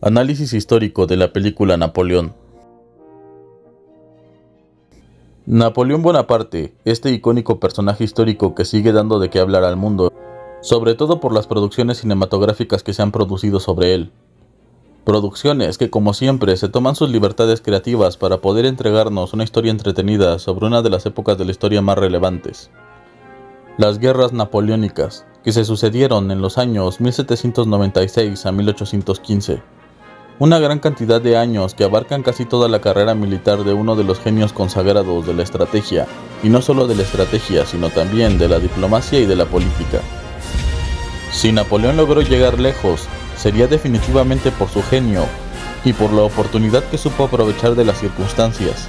Análisis histórico de la película Napoleón. Napoleón Bonaparte, este icónico personaje histórico que sigue dando de qué hablar al mundo, sobre todo por las producciones cinematográficas que se han producido sobre él. Producciones que, como siempre, se toman sus libertades creativas para poder entregarnos una historia entretenida sobre una de las épocas de la historia más relevantes. Las guerras napoleónicas, que se sucedieron en los años 1796 a 1815. Una gran cantidad de años que abarcan casi toda la carrera militar de uno de los genios consagrados de la estrategia, y no solo de la estrategia, sino también de la diplomacia y de la política. Si Napoleón logró llegar lejos, sería definitivamente por su genio y por la oportunidad que supo aprovechar de las circunstancias.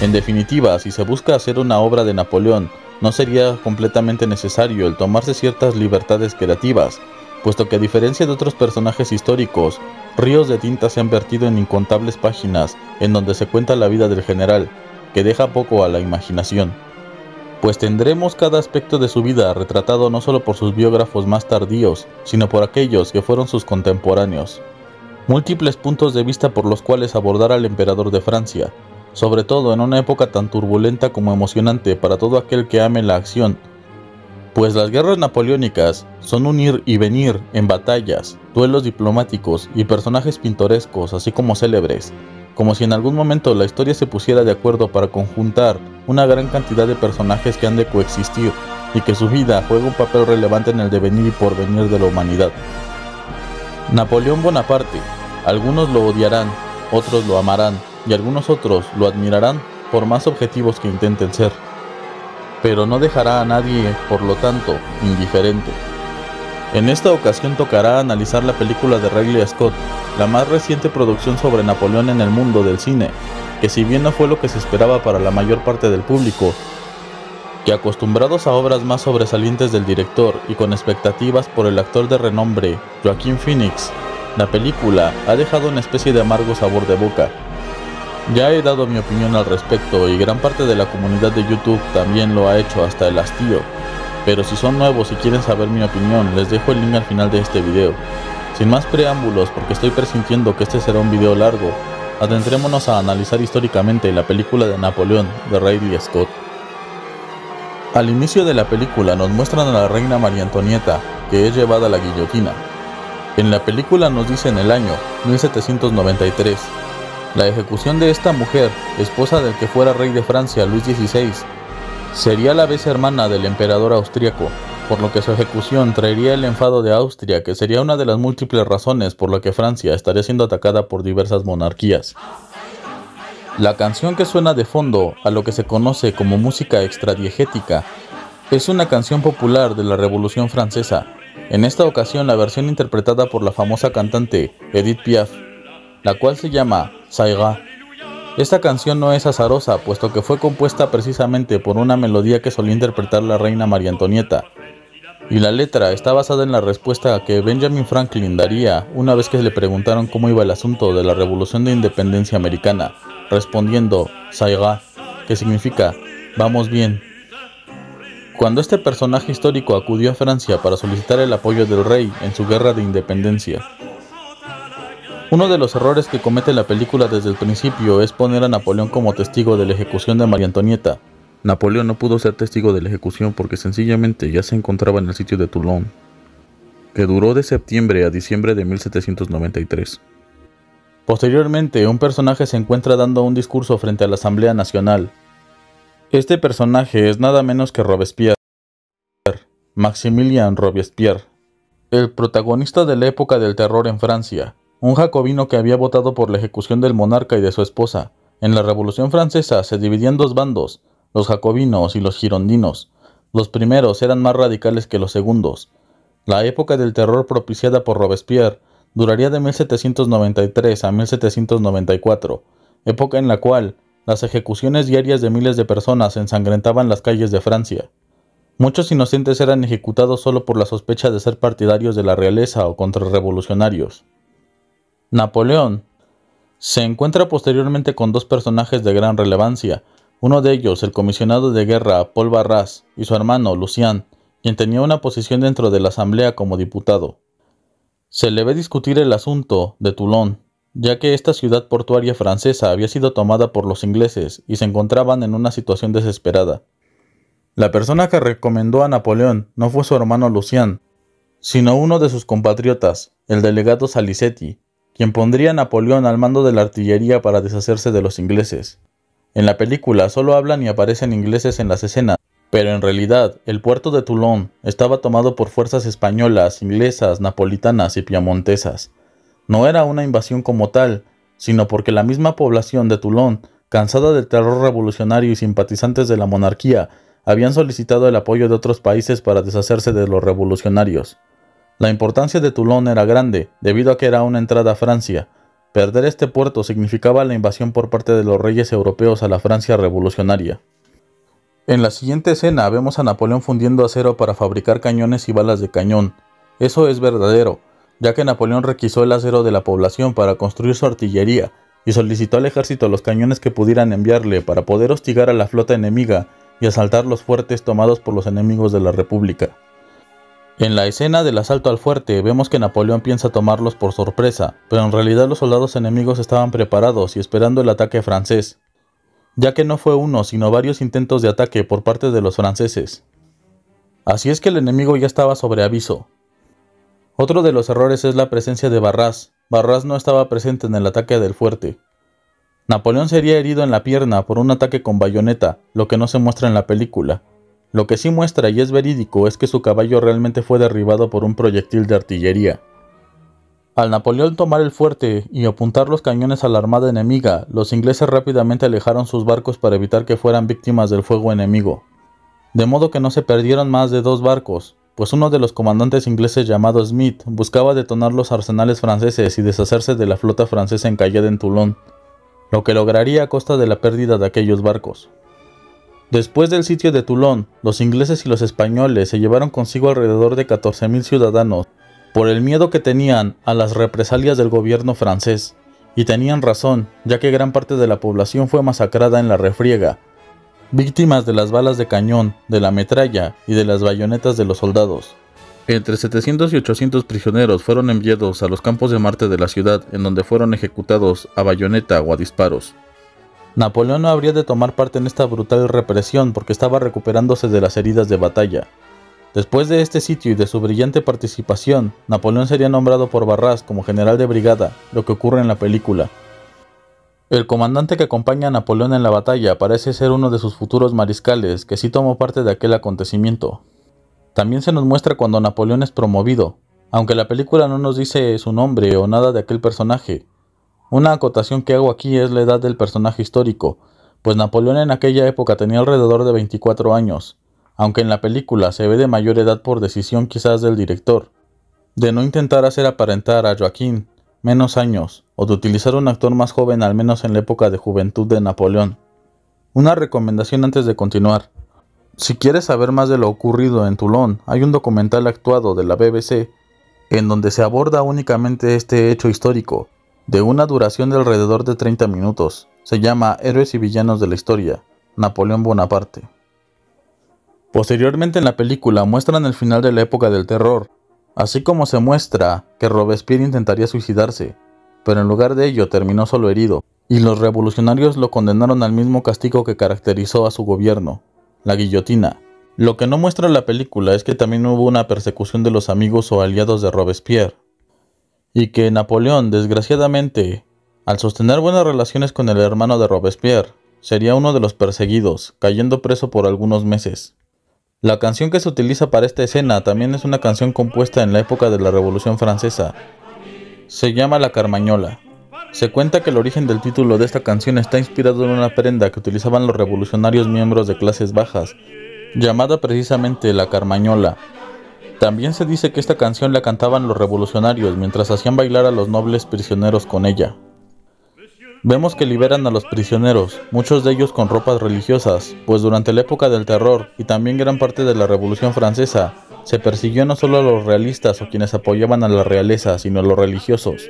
En definitiva, si se busca hacer una obra de Napoleón, no sería completamente necesario el tomarse ciertas libertades creativas, puesto que a diferencia de otros personajes históricos, ríos de tinta se han vertido en incontables páginas en donde se cuenta la vida del general, que deja poco a la imaginación. Pues tendremos cada aspecto de su vida retratado no solo por sus biógrafos más tardíos, sino por aquellos que fueron sus contemporáneos. Múltiples puntos de vista por los cuales abordar al emperador de Francia, sobre todo en una época tan turbulenta como emocionante para todo aquel que ame la acción, pues las guerras napoleónicas son un ir y venir en batallas, duelos diplomáticos y personajes pintorescos así como célebres, como si en algún momento la historia se pusiera de acuerdo para conjuntar una gran cantidad de personajes que han de coexistir y que su vida juega un papel relevante en el devenir y porvenir de la humanidad. Napoleón Bonaparte, algunos lo odiarán, otros lo amarán y algunos otros lo admirarán por más objetivos que intenten ser, pero no dejará a nadie, por lo tanto, indiferente. En esta ocasión tocará analizar la película de Ridley Scott, la más reciente producción sobre Napoleón en el mundo del cine, que si bien no fue lo que se esperaba para la mayor parte del público, que acostumbrados a obras más sobresalientes del director y con expectativas por el actor de renombre Joaquin Phoenix, la película ha dejado una especie de amargo sabor de boca. Ya he dado mi opinión al respecto y gran parte de la comunidad de YouTube también lo ha hecho hasta el hastío, pero si son nuevos y quieren saber mi opinión, les dejo el link al final de este video. Sin más preámbulos, porque estoy presintiendo que este será un video largo, adentrémonos a analizar históricamente la película de Napoleón de Ridley Scott. Al inicio de la película nos muestran a la reina María Antonieta, que es llevada a la guillotina. En la película nos dicen el año 1793. La ejecución de esta mujer, esposa del que fuera rey de Francia Luis XVI, sería a la vez hermana del emperador austríaco, por lo que su ejecución traería el enfado de Austria, que sería una de las múltiples razones por la que Francia estaría siendo atacada por diversas monarquías. La canción que suena de fondo, a lo que se conoce como música extradiegética, es una canción popular de la Revolución Francesa, en esta ocasión la versión interpretada por la famosa cantante Edith Piaf, la cual se llama Ça ira. Esta canción no es azarosa, puesto que fue compuesta precisamente por una melodía que solía interpretar la reina María Antonieta, y la letra está basada en la respuesta que Benjamin Franklin daría una vez que le preguntaron cómo iba el asunto de la Revolución de Independencia Americana, respondiendo Ça ira, que significa vamos bien. Cuando este personaje histórico acudió a Francia para solicitar el apoyo del rey en su guerra de independencia. Uno de los errores que comete la película desde el principio es poner a Napoleón como testigo de la ejecución de María Antonieta. Napoleón no pudo ser testigo de la ejecución porque sencillamente ya se encontraba en el sitio de Toulon, que duró de septiembre a diciembre de 1793. Posteriormente, un personaje se encuentra dando un discurso frente a la Asamblea Nacional. Este personaje es nada menos que Robespierre, Maximilien Robespierre, el protagonista de la época del terror en Francia. Un jacobino que había votado por la ejecución del monarca y de su esposa. En la Revolución Francesa se dividían dos bandos, los jacobinos y los girondinos. Los primeros eran más radicales que los segundos. La época del terror propiciada por Robespierre duraría de 1793 a 1794, época en la cual las ejecuciones diarias de miles de personas ensangrentaban las calles de Francia. Muchos inocentes eran ejecutados solo por la sospecha de ser partidarios de la realeza o contrarrevolucionarios. Napoleón se encuentra posteriormente con dos personajes de gran relevancia, uno de ellos el comisionado de guerra Paul Barras y su hermano Lucien, quien tenía una posición dentro de la asamblea como diputado. Se le ve discutir el asunto de Toulon, ya que esta ciudad portuaria francesa había sido tomada por los ingleses y se encontraban en una situación desesperada. La persona que recomendó a Napoleón no fue su hermano Lucián, sino uno de sus compatriotas, el delegado Salicetti, quien pondría a Napoleón al mando de la artillería para deshacerse de los ingleses. En la película solo hablan y aparecen ingleses en las escenas, pero en realidad el puerto de Toulon estaba tomado por fuerzas españolas, inglesas, napolitanas y piamontesas. No era una invasión como tal, sino porque la misma población de Toulon, cansada del terror revolucionario y simpatizantes de la monarquía, habían solicitado el apoyo de otros países para deshacerse de los revolucionarios. La importancia de Toulon era grande, debido a que era una entrada a Francia. Perder este puerto significaba la invasión por parte de los reyes europeos a la Francia revolucionaria. En la siguiente escena vemos a Napoleón fundiendo acero para fabricar cañones y balas de cañón. Eso es verdadero, ya que Napoleón requisó el acero de la población para construir su artillería y solicitó al ejército los cañones que pudieran enviarle para poder hostigar a la flota enemiga y asaltar los fuertes tomados por los enemigos de la República. En la escena del asalto al fuerte vemos que Napoleón piensa tomarlos por sorpresa, pero en realidad los soldados enemigos estaban preparados y esperando el ataque francés, ya que no fue uno sino varios intentos de ataque por parte de los franceses. Así es que el enemigo ya estaba sobre aviso. Otro de los errores es la presencia de Barras. Barras no estaba presente en el ataque del fuerte. Napoleón sería herido en la pierna por un ataque con bayoneta, lo que no se muestra en la película. Lo que sí muestra y es verídico es que su caballo realmente fue derribado por un proyectil de artillería. Al Napoleón tomar el fuerte y apuntar los cañones a la armada enemiga, los ingleses rápidamente alejaron sus barcos para evitar que fueran víctimas del fuego enemigo. De modo que no se perdieron más de 2 barcos, pues uno de los comandantes ingleses llamado Smith buscaba detonar los arsenales franceses y deshacerse de la flota francesa encallada en Toulon, lo que lograría a costa de la pérdida de aquellos barcos. Después del sitio de Toulon, los ingleses y los españoles se llevaron consigo alrededor de 14.000 ciudadanos por el miedo que tenían a las represalias del gobierno francés, y tenían razón, ya que gran parte de la población fue masacrada en la refriega, víctimas de las balas de cañón, de la metralla y de las bayonetas de los soldados. Entre 700 y 800 prisioneros fueron enviados a los campos de Marte de la ciudad, en donde fueron ejecutados a bayoneta o a disparos. Napoleón no habría de tomar parte en esta brutal represión porque estaba recuperándose de las heridas de batalla. Después de este sitio y de su brillante participación, Napoleón sería nombrado por Barras como general de brigada, lo que ocurre en la película. El comandante que acompaña a Napoleón en la batalla parece ser uno de sus futuros mariscales, que sí tomó parte de aquel acontecimiento. También se nos muestra cuando Napoleón es promovido, aunque la película no nos dice su nombre o nada de aquel personaje. Una acotación que hago aquí es la edad del personaje histórico, pues Napoleón en aquella época tenía alrededor de 24 años, aunque en la película se ve de mayor edad por decisión quizás del director, de no intentar hacer aparentar a Joaquín menos años, o de utilizar un actor más joven al menos en la época de juventud de Napoleón. Una recomendación antes de continuar. Si quieres saber más de lo ocurrido en Toulon, hay un documental actuado de la BBC, en donde se aborda únicamente este hecho histórico, de una duración de alrededor de 30 minutos. Se llama Héroes y Villanos de la Historia, Napoleón Bonaparte. Posteriormente en la película muestran el final de la época del terror, así como se muestra que Robespierre intentaría suicidarse, pero en lugar de ello terminó solo herido, y los revolucionarios lo condenaron al mismo castigo que caracterizó a su gobierno, la guillotina. Lo que no muestra la película es que también hubo una persecución de los amigos o aliados de Robespierre, y que Napoleón, desgraciadamente, al sostener buenas relaciones con el hermano de Robespierre, sería uno de los perseguidos, cayendo preso por algunos meses. La canción que se utiliza para esta escena también es una canción compuesta en la época de la Revolución Francesa. Se llama La Carmañola. Se cuenta que el origen del título de esta canción está inspirado en una prenda que utilizaban los revolucionarios miembros de clases bajas, llamada precisamente la carmañola. También se dice que esta canción la cantaban los revolucionarios mientras hacían bailar a los nobles prisioneros con ella. Vemos que liberan a los prisioneros, muchos de ellos con ropas religiosas, pues durante la época del terror y también gran parte de la Revolución Francesa, se persiguió no solo a los realistas o quienes apoyaban a la realeza, sino a los religiosos.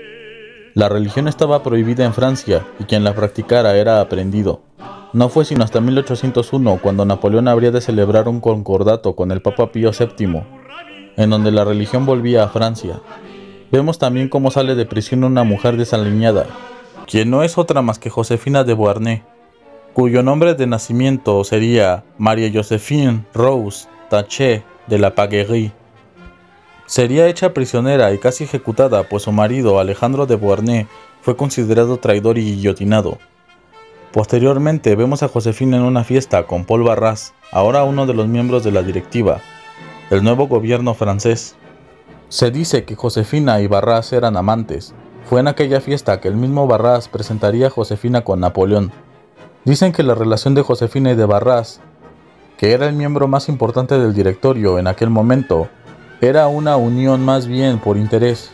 La religión estaba prohibida en Francia y quien la practicara era aprendido. No fue sino hasta 1801 cuando Napoleón habría de celebrar un concordato con el Papa Pío VII, en donde la religión volvía a Francia. vemos también cómo sale de prisión una mujer desaliñada, quien no es otra más que Josefina de Beauharnais, cuyo nombre de nacimiento sería María Joséphine Rose Taché de la Pagerie. Sería hecha prisionera y casi ejecutada, pues su marido, Alejandro de Beauharnais, fue considerado traidor y guillotinado. Posteriormente vemos a Josefina en una fiesta con Paul Barras, ahora uno de los miembros de la directiva del nuevo gobierno francés. Se dice que Josefina y Barras eran amantes. Fue en aquella fiesta que el mismo Barras presentaría a Josefina con Napoleón. Dicen que la relación de Josefina y de Barras, que era el miembro más importante del directorio en aquel momento, era una unión más bien por interés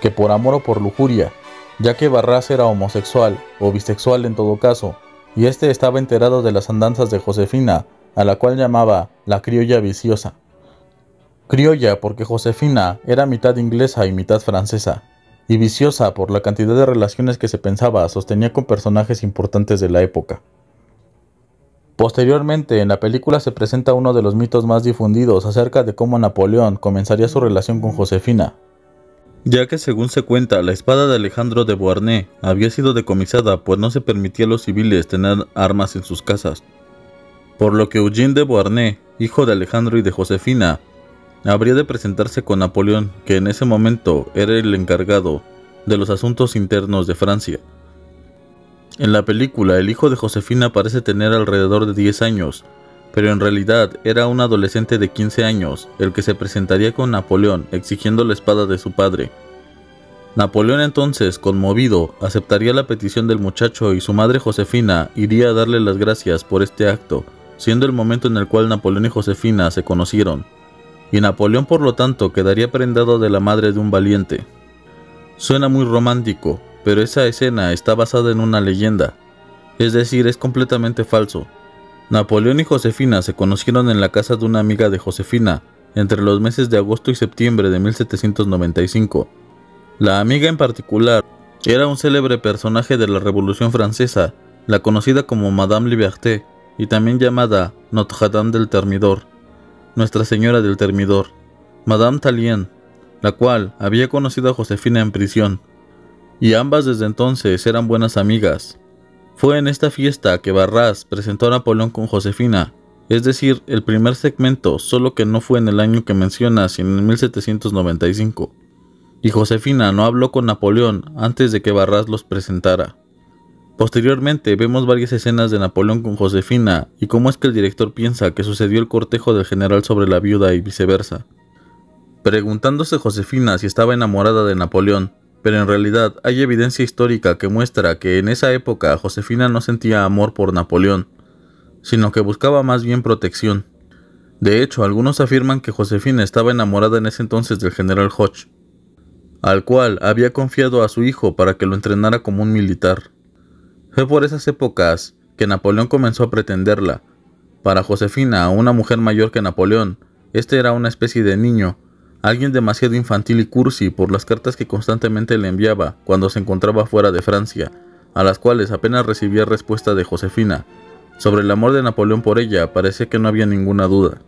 que por amor o por lujuria, ya que Barras era homosexual o bisexual en todo caso, y este estaba enterado de las andanzas de Josefina, a la cual llamaba la criolla viciosa. Criolla porque Josefina era mitad inglesa y mitad francesa, y viciosa por la cantidad de relaciones que se pensaba sostenía con personajes importantes de la época. Posteriormente, en la película se presenta uno de los mitos más difundidos acerca de cómo Napoleón comenzaría su relación con Josefina, ya que según se cuenta, la espada de Alejandro de Beauharnais había sido decomisada pues no se permitía a los civiles tener armas en sus casas, por lo que Eugene de Beauharnais, hijo de Alejandro y de Josefina, habría de presentarse con Napoleón, que en ese momento era el encargado de los asuntos internos de Francia. En la película, el hijo de Josefina parece tener alrededor de 10 años, pero en realidad era un adolescente de 15 años, el que se presentaría con Napoleón exigiendo la espada de su padre. Napoleón entonces, conmovido, aceptaría la petición del muchacho y su madre Josefina iría a darle las gracias por este acto, siendo el momento en el cual Napoleón y Josefina se conocieron, y Napoleón por lo tanto quedaría prendado de la madre de un valiente. Suena muy romántico, pero esa escena está basada en una leyenda, es decir, es completamente falso. Napoleón y Josefina se conocieron en la casa de una amiga de Josefina entre los meses de agosto y septiembre de 1795. La amiga en particular era un célebre personaje de la Revolución Francesa, la conocida como Madame Liberté y también llamada Notre-Dame del Thermidor, Nuestra Señora del Thermidor, Madame Tallien, la cual había conocido a Josefina en prisión, y ambas desde entonces eran buenas amigas. Fue en esta fiesta que Barras presentó a Napoleón con Josefina, es decir, el primer segmento, solo que no fue en el año que menciona, sino en 1795. Y Josefina no habló con Napoleón antes de que Barras los presentara. Posteriormente vemos varias escenas de Napoleón con Josefina y cómo es que el director piensa que sucedió el cortejo del general sobre la viuda y viceversa, preguntándose Josefina si estaba enamorada de Napoleón. Pero en realidad hay evidencia histórica que muestra que en esa época Josefina no sentía amor por Napoleón, sino que buscaba más bien protección. De hecho, algunos afirman que Josefina estaba enamorada en ese entonces del general Hoche, al cual había confiado a su hijo para que lo entrenara como un militar. Fue por esas épocas que Napoleón comenzó a pretenderla. Para Josefina, una mujer mayor que Napoleón, este era una especie de niño, alguien demasiado infantil y cursi por las cartas que constantemente le enviaba cuando se encontraba fuera de Francia, a las cuales apenas recibía respuesta de Josefina. Sobre el amor de Napoleón por ella parecía que no había ninguna duda.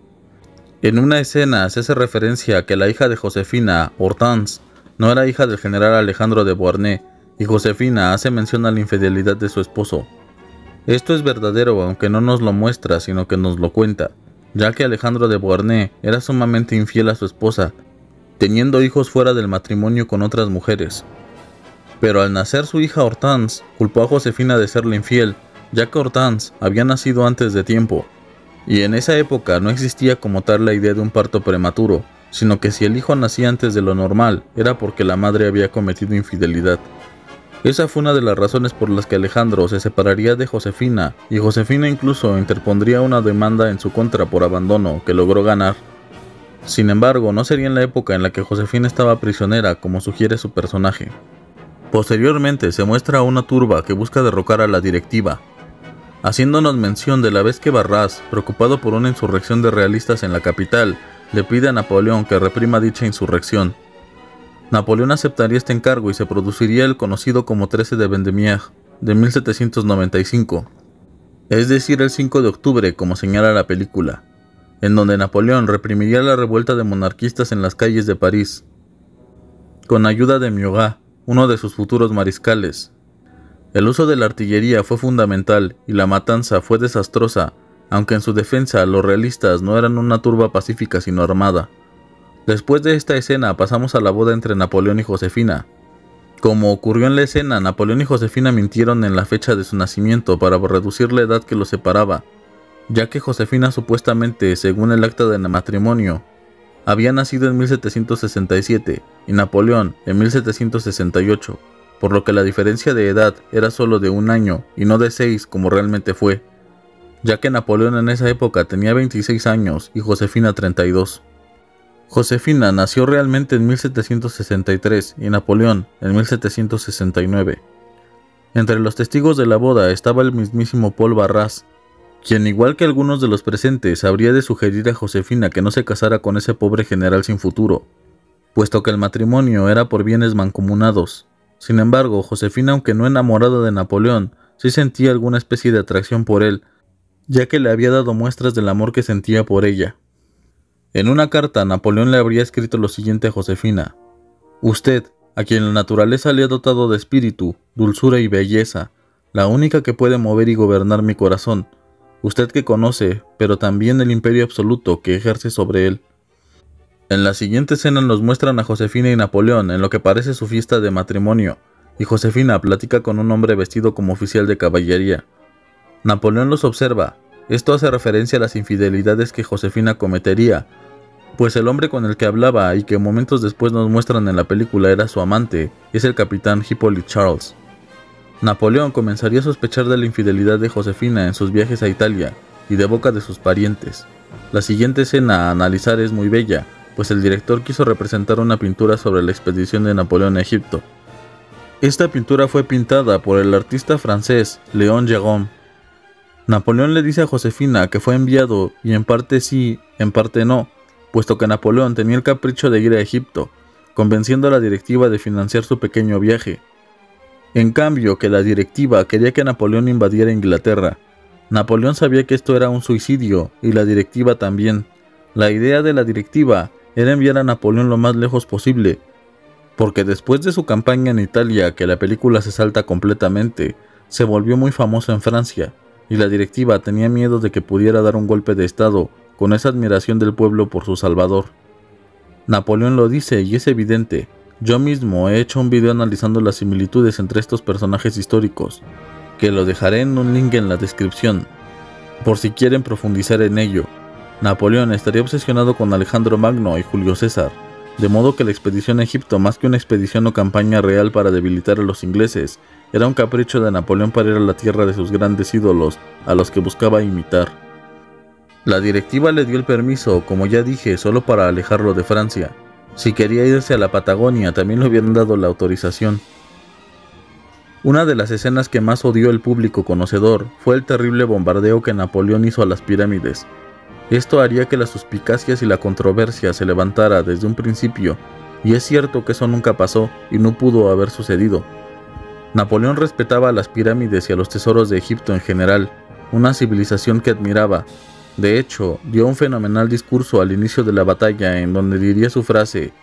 En una escena se hace referencia a que la hija de Josefina, Hortense, no era hija del general Alejandro de Beauharnais, y Josefina hace mención a la infidelidad de su esposo. Esto es verdadero, aunque no nos lo muestra, sino que nos lo cuenta, ya que Alejandro de Beauharnais era sumamente infiel a su esposa, teniendo hijos fuera del matrimonio con otras mujeres. Pero al nacer su hija Hortense, culpó a Josefina de serle infiel, ya que Hortense había nacido antes de tiempo, y en esa época no existía como tal la idea de un parto prematuro, sino que si el hijo nacía antes de lo normal, era porque la madre había cometido infidelidad. Esa fue una de las razones por las que Alejandro se separaría de Josefina, y Josefina incluso interpondría una demanda en su contra por abandono, que logró ganar. Sin embargo, no sería en la época en la que Josefina estaba prisionera, como sugiere su personaje. Posteriormente se muestra a una turba que busca derrocar a la directiva, haciéndonos mención de la vez que Barras, preocupado por una insurrección de realistas en la capital, le pide a Napoleón que reprima dicha insurrección. Napoleón aceptaría este encargo y se produciría el conocido como 13 de Vendémiaire de 1795, es decir, el 5 de octubre como señala la película, en donde Napoleón reprimiría la revuelta de monarquistas en las calles de París. con ayuda de Murat, uno de sus futuros mariscales. El uso de la artillería fue fundamental y la matanza fue desastrosa, aunque en su defensa los realistas no eran una turba pacífica sino armada. Después de esta escena pasamos a la boda entre Napoleón y Josefina. Como ocurrió en la escena, Napoleón y Josefina mintieron en la fecha de su nacimiento para reducir la edad que los separaba, ya que Josefina supuestamente, según el acta de matrimonio, había nacido en 1767 y Napoleón en 1768, por lo que la diferencia de edad era solo de 1 año y no de 6 como realmente fue, ya que Napoleón en esa época tenía 26 años y Josefina 32. Josefina nació realmente en 1763 y Napoleón en 1769. Entre los testigos de la boda estaba el mismísimo Paul Barras, quien, igual que algunos de los presentes, habría de sugerir a Josefina que no se casara con ese pobre general sin futuro, puesto que el matrimonio era por bienes mancomunados. Sin embargo, Josefina, aunque no enamorada de Napoleón, sí sentía alguna especie de atracción por él, ya que le había dado muestras del amor que sentía por ella. En una carta, Napoleón le habría escrito lo siguiente a Josefina: «Usted, a quien la naturaleza le ha dotado de espíritu, dulzura y belleza, la única que puede mover y gobernar mi corazón, usted que conoce, pero también el imperio absoluto que ejerce sobre él». En la siguiente escena nos muestran a Josefina y Napoleón en lo que parece su fiesta de matrimonio, y Josefina platica con un hombre vestido como oficial de caballería. Napoleón los observa. Esto hace referencia a las infidelidades que Josefina cometería, pues el hombre con el que hablaba y que momentos después nos muestran en la película era su amante, es el capitán Hippolyte Charles. Napoleón comenzaría a sospechar de la infidelidad de Josefina en sus viajes a Italia y de boca de sus parientes. La siguiente escena a analizar es muy bella, pues el director quiso representar una pintura sobre la expedición de Napoleón a Egipto. Esta pintura fue pintada por el artista francés Léon Gérôme. Napoleón le dice a Josefina que fue enviado, y en parte sí, en parte no, puesto que Napoleón tenía el capricho de ir a Egipto, convenciendo a la directiva de financiar su pequeño viaje. En cambio, que la directiva quería que Napoleón invadiera Inglaterra. Napoleón sabía que esto era un suicidio, y la directiva también. La idea de la directiva era enviar a Napoleón lo más lejos posible, porque después de su campaña en Italia, que la película se salta completamente, se volvió muy famoso en Francia, y la directiva tenía miedo de que pudiera dar un golpe de estado con esa admiración del pueblo por su salvador. Napoleón lo dice y es evidente. Yo mismo he hecho un video analizando las similitudes entre estos personajes históricos, que lo dejaré en un link en la descripción, por si quieren profundizar en ello. Napoleón estaría obsesionado con Alejandro Magno y Julio César, de modo que la expedición a Egipto, más que una expedición o campaña real para debilitar a los ingleses, era un capricho de Napoleón para ir a la tierra de sus grandes ídolos, a los que buscaba imitar. La directiva le dio el permiso, como ya dije, solo para alejarlo de Francia. Si quería irse a la Patagonia, también le hubieran dado la autorización. Una de las escenas que más odió el público conocedor fue el terrible bombardeo que Napoleón hizo a las pirámides. Esto haría que las suspicacias y la controversia se levantara desde un principio, y es cierto que eso nunca pasó y no pudo haber sucedido. Napoleón respetaba a las pirámides y a los tesoros de Egipto en general, una civilización que admiraba. De hecho, dio un fenomenal discurso al inicio de la batalla en donde diría su frase: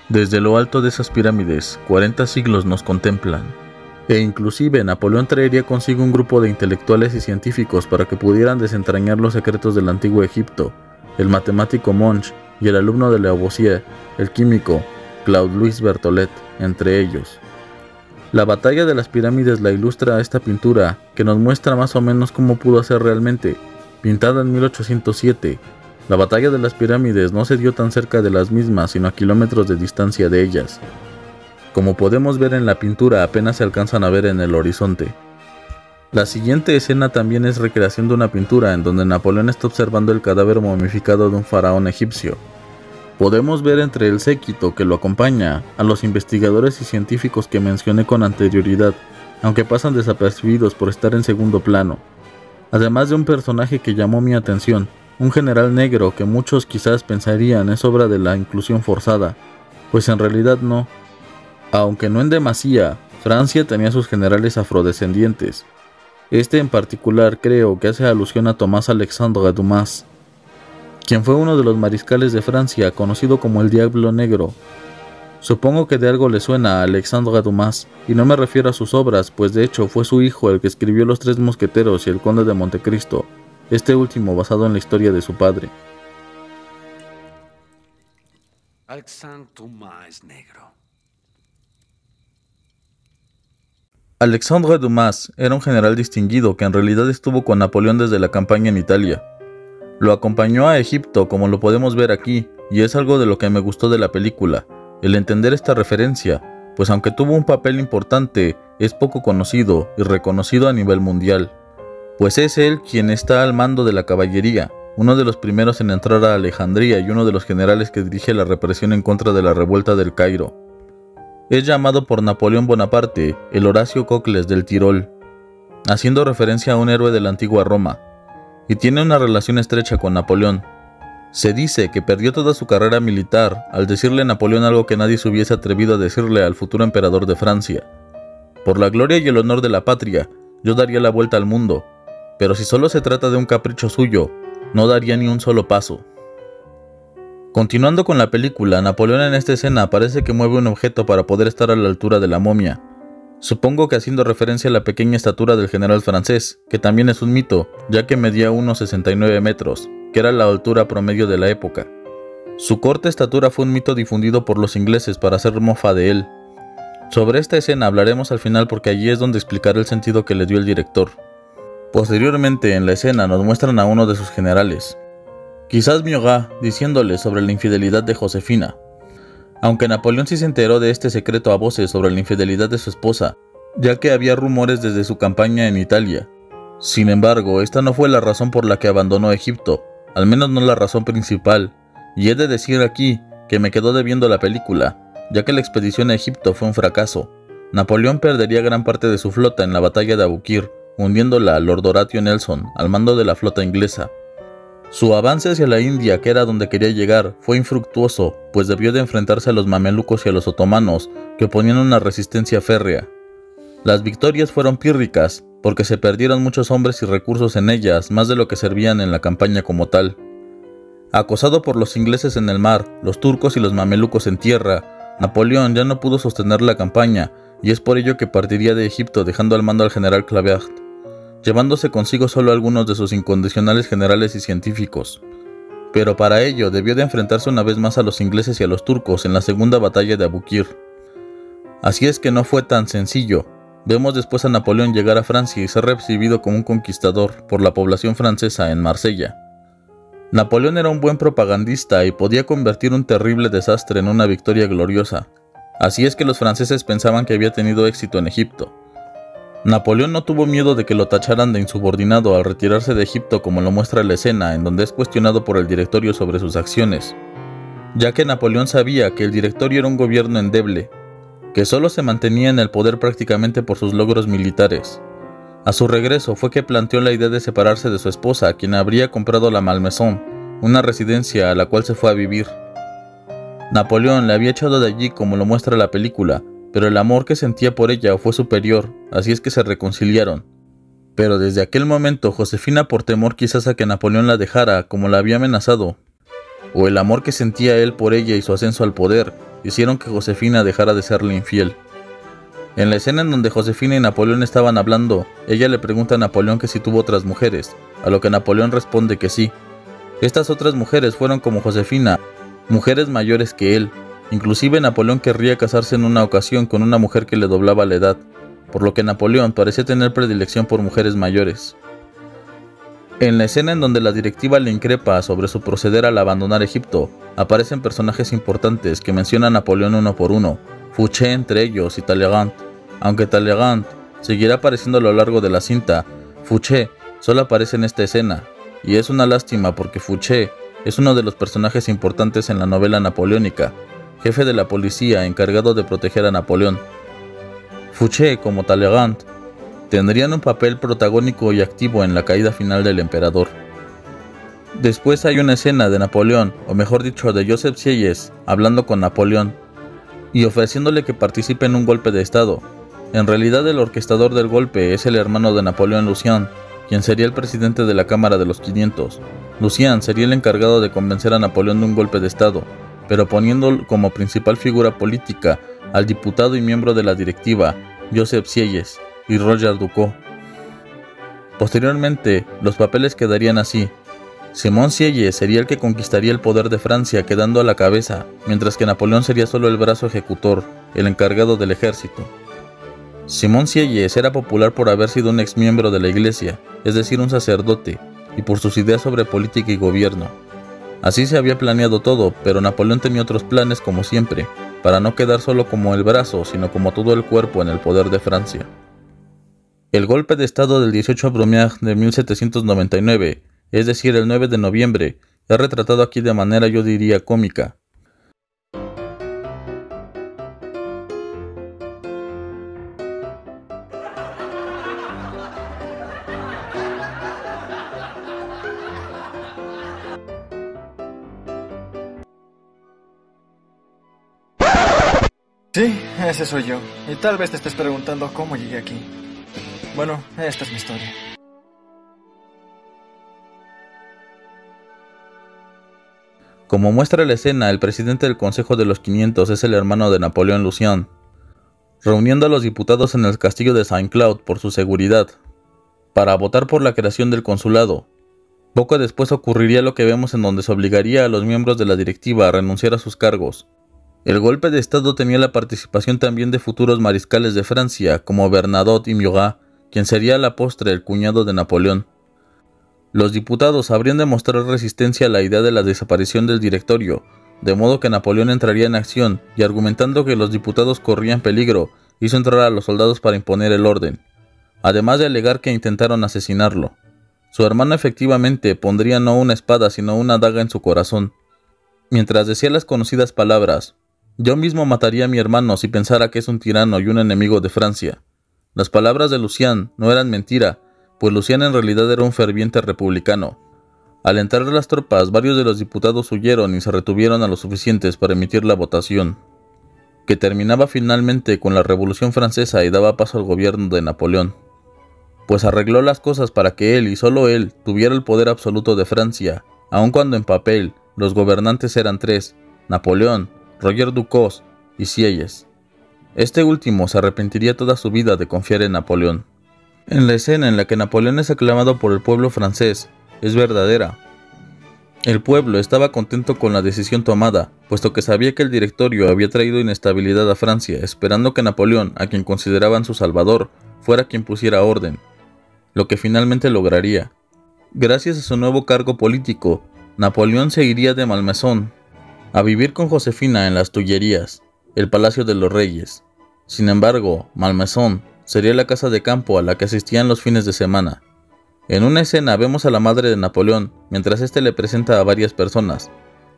«Desde lo alto de esas pirámides, 40 siglos nos contemplan». E inclusive Napoleón traería consigo un grupo de intelectuales y científicos para que pudieran desentrañar los secretos del antiguo Egipto, el matemático Monge y el alumno de Lavoisier, el químico Claude-Louis Berthollet, entre ellos. La batalla de las pirámides la ilustra esta pintura, que nos muestra más o menos cómo pudo ser realmente. Pintada en 1807, la batalla de las pirámides no se dio tan cerca de las mismas, sino a kilómetros de distancia de ellas. Como podemos ver en la pintura, apenas se alcanzan a ver en el horizonte. La siguiente escena también es recreación de una pintura en donde Napoleón está observando el cadáver momificado de un faraón egipcio. Podemos ver entre el séquito que lo acompaña a los investigadores y científicos que mencioné con anterioridad, aunque pasan desapercibidos por estar en segundo plano. Además de un personaje que llamó mi atención, un general negro que muchos quizás pensarían es obra de la inclusión forzada, pues en realidad no. Aunque no en demasía, Francia tenía sus generales afrodescendientes. Este en particular creo que hace alusión a Tomás Alexandre Dumas, quien fue uno de los mariscales de Francia, conocido como el Diablo Negro. Supongo que de algo le suena a Alexandre Dumas, y no me refiero a sus obras, pues de hecho fue su hijo el que escribió Los Tres Mosqueteros y El Conde de Montecristo, este último basado en la historia de su padre. Alexandre Dumas negro. Alexandre Dumas era un general distinguido que en realidad estuvo con Napoleón desde la campaña en Italia. Lo acompañó a Egipto, como lo podemos ver aquí, y es algo de lo que me gustó de la película, el entender esta referencia, pues aunque tuvo un papel importante, es poco conocido y reconocido a nivel mundial, pues es él quien está al mando de la caballería, uno de los primeros en entrar a Alejandría y uno de los generales que dirige la represión en contra de la revuelta del Cairo. Es llamado por Napoleón Bonaparte el Horacio Cocles del Tirol, haciendo referencia a un héroe de la antigua Roma, y tiene una relación estrecha con Napoleón. Se dice que perdió toda su carrera militar al decirle a Napoleón algo que nadie se hubiese atrevido a decirle al futuro emperador de Francia. Por la gloria y el honor de la patria, yo daría la vuelta al mundo, pero si solo se trata de un capricho suyo, no daría ni un solo paso. Continuando con la película, Napoleón en esta escena parece que mueve un objeto para poder estar a la altura de la momia. Supongo que haciendo referencia a la pequeña estatura del general francés, que también es un mito, ya que medía unos 69 metros, que era la altura promedio de la época. Su corta estatura fue un mito difundido por los ingleses para hacer mofa de él. Sobre esta escena hablaremos al final porque allí es donde explicaré el sentido que le dio el director. Posteriormente en la escena nos muestran a uno de sus generales, quizás Murat, diciéndole sobre la infidelidad de Josefina. Aunque Napoleón sí se enteró de este secreto a voces sobre la infidelidad de su esposa, ya que había rumores desde su campaña en Italia. Sin embargo, esta no fue la razón por la que abandonó Egipto, al menos no la razón principal, y he de decir aquí que me quedó debiendo la película, ya que la expedición a Egipto fue un fracaso. Napoleón perdería gran parte de su flota en la batalla de Abukir, hundiéndola a Lord Horatio Nelson al mando de la flota inglesa. Su avance hacia la India, que era donde quería llegar, fue infructuoso, pues debió de enfrentarse a los mamelucos y a los otomanos, que oponían una resistencia férrea. Las victorias fueron pírricas, porque se perdieron muchos hombres y recursos en ellas, más de lo que servían en la campaña como tal. Acosado por los ingleses en el mar, los turcos y los mamelucos en tierra, Napoleón ya no pudo sostener la campaña, y es por ello que partiría de Egipto dejando al mando al general Clavert, llevándose consigo solo algunos de sus incondicionales generales y científicos. Pero para ello debió de enfrentarse una vez más a los ingleses y a los turcos en la segunda batalla de Abukir. Así es que no fue tan sencillo. Vemos después a Napoleón llegar a Francia y ser recibido como un conquistador por la población francesa en Marsella. Napoleón era un buen propagandista y podía convertir un terrible desastre en una victoria gloriosa. Así es que los franceses pensaban que había tenido éxito en Egipto. Napoleón no tuvo miedo de que lo tacharan de insubordinado al retirarse de Egipto, como lo muestra la escena en donde es cuestionado por el directorio sobre sus acciones, ya que Napoleón sabía que el directorio era un gobierno endeble, que solo se mantenía en el poder prácticamente por sus logros militares. A su regreso fue que planteó la idea de separarse de su esposa, quien habría comprado la Malmaison, una residencia a la cual se fue a vivir. Napoleón le había echado de allí, como lo muestra la película, pero el amor que sentía por ella fue superior, así es que se reconciliaron. Pero desde aquel momento Josefina, por temor quizás a que Napoleón la dejara, como la había amenazado, o el amor que sentía él por ella y su ascenso al poder, hicieron que Josefina dejara de serle infiel. En la escena en donde Josefina y Napoleón estaban hablando, ella le pregunta a Napoleón que si tuvo otras mujeres, a lo que Napoleón responde que sí. Estas otras mujeres fueron como Josefina, mujeres mayores que él. Inclusive Napoleón querría casarse en una ocasión con una mujer que le doblaba la edad, por lo que Napoleón parecía tener predilección por mujeres mayores. En la escena en donde la directiva le increpa sobre su proceder al abandonar Egipto, aparecen personajes importantes que menciona a Napoleón uno por uno, Fouché entre ellos y Talleyrand. Aunque Talleyrand seguirá apareciendo a lo largo de la cinta, Fouché solo aparece en esta escena, y es una lástima porque Fouché es uno de los personajes importantes en la novela napoleónica, jefe de la policía encargado de proteger a Napoleón. Fouché, como Talleyrand, tendrían un papel protagónico y activo en la caída final del emperador. Después hay una escena de Napoleón, o mejor dicho de Joseph Sieyès, hablando con Napoleón y ofreciéndole que participe en un golpe de estado. En realidad el orquestador del golpe es el hermano de Napoleón, Lucien, quien sería el presidente de la Cámara de los 500. Lucien sería el encargado de convencer a Napoleón de un golpe de estado, pero poniendo como principal figura política al diputado y miembro de la directiva Joseph Sieyès y Roger Ducos. Posteriormente, los papeles quedarían así. Simón Sieyès sería el que conquistaría el poder de Francia quedando a la cabeza, mientras que Napoleón sería solo el brazo ejecutor, el encargado del ejército. Simón Sieyès era popular por haber sido un exmiembro de la Iglesia, es decir, un sacerdote, y por sus ideas sobre política y gobierno. Así se había planeado todo, pero Napoleón tenía otros planes como siempre, para no quedar solo como el brazo, sino como todo el cuerpo en el poder de Francia. El golpe de estado del 18 Brumaire de 1799, es decir, el 9 de noviembre, es retratado aquí de manera, yo diría, cómica. Sí, ese soy yo. Y tal vez te estés preguntando cómo llegué aquí. Bueno, esta es mi historia. Como muestra la escena, el presidente del Consejo de los 500 es el hermano de Napoleón Lucien, reuniendo a los diputados en el castillo de Saint-Cloud por su seguridad, para votar por la creación del consulado. Poco después ocurriría lo que vemos en donde se obligaría a los miembros de la directiva a renunciar a sus cargos. El golpe de estado tenía la participación también de futuros mariscales de Francia, como Bernadotte y Murat, quien sería a la postre el cuñado de Napoleón. Los diputados habrían de mostrar resistencia a la idea de la desaparición del directorio, de modo que Napoleón entraría en acción y, argumentando que los diputados corrían peligro, hizo entrar a los soldados para imponer el orden, además de alegar que intentaron asesinarlo. Su hermano efectivamente pondría no una espada sino una daga en su corazón, mientras decía las conocidas palabras: «Yo mismo mataría a mi hermano si pensara que es un tirano y un enemigo de Francia». Las palabras de Lucien no eran mentira, pues Lucien en realidad era un ferviente republicano. Al entrar las tropas, varios de los diputados huyeron y se retuvieron a lo suficientes para emitir la votación, que terminaba finalmente con la Revolución Francesa y daba paso al gobierno de Napoleón, pues arregló las cosas para que él y solo él tuviera el poder absoluto de Francia, aun cuando en papel los gobernantes eran tres: Napoleón, Roger Ducos y Sieyès. Este último se arrepentiría toda su vida de confiar en Napoleón. En la escena en la que Napoleón es aclamado por el pueblo francés, es verdadera. El pueblo estaba contento con la decisión tomada, puesto que sabía que el directorio había traído inestabilidad a Francia, esperando que Napoleón, a quien consideraban su salvador, fuera quien pusiera orden, lo que finalmente lograría. Gracias a su nuevo cargo político, Napoleón se iría de Malmaison a vivir con Josefina en las Tullerías, el Palacio de los Reyes. Sin embargo, Malmaison sería la casa de campo a la que asistían los fines de semana. En una escena vemos a la madre de Napoleón, mientras éste le presenta a varias personas.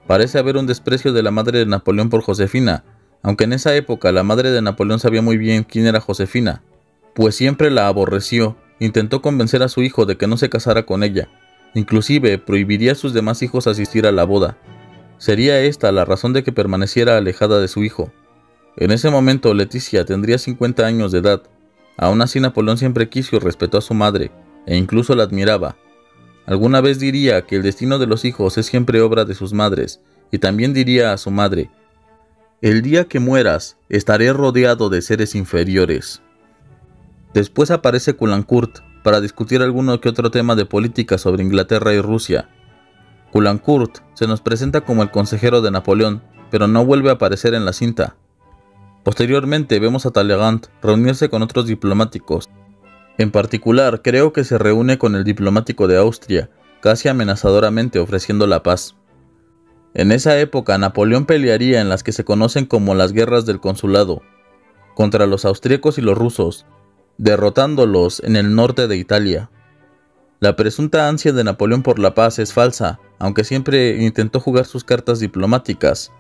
Parece haber un desprecio de la madre de Napoleón por Josefina, aunque en esa época la madre de Napoleón sabía muy bien quién era Josefina, pues siempre la aborreció. Intentó convencer a su hijo de que no se casara con ella, inclusive prohibiría a sus demás hijos asistir a la boda. Sería esta la razón de que permaneciera alejada de su hijo. En ese momento Leticia tendría 50 años de edad. Aún así Napoleón siempre quiso y respetó a su madre, e incluso la admiraba. Alguna vez diría que el destino de los hijos es siempre obra de sus madres, y también diría a su madre: «El día que mueras, estaré rodeado de seres inferiores». Después aparece Caulaincourt para discutir alguno que otro tema de política sobre Inglaterra y Rusia. Caulaincourt se nos presenta como el consejero de Napoleón, pero no vuelve a aparecer en la cinta. Posteriormente vemos a Talleyrand reunirse con otros diplomáticos. En particular, creo que se reúne con el diplomático de Austria, casi amenazadoramente ofreciendo la paz. En esa época, Napoleón pelearía en las que se conocen como las guerras del consulado, contra los austríacos y los rusos, derrotándolos en el norte de Italia. La presunta ansia de Napoleón por la paz es falsa, aunque siempre intentó jugar sus cartas diplomáticas.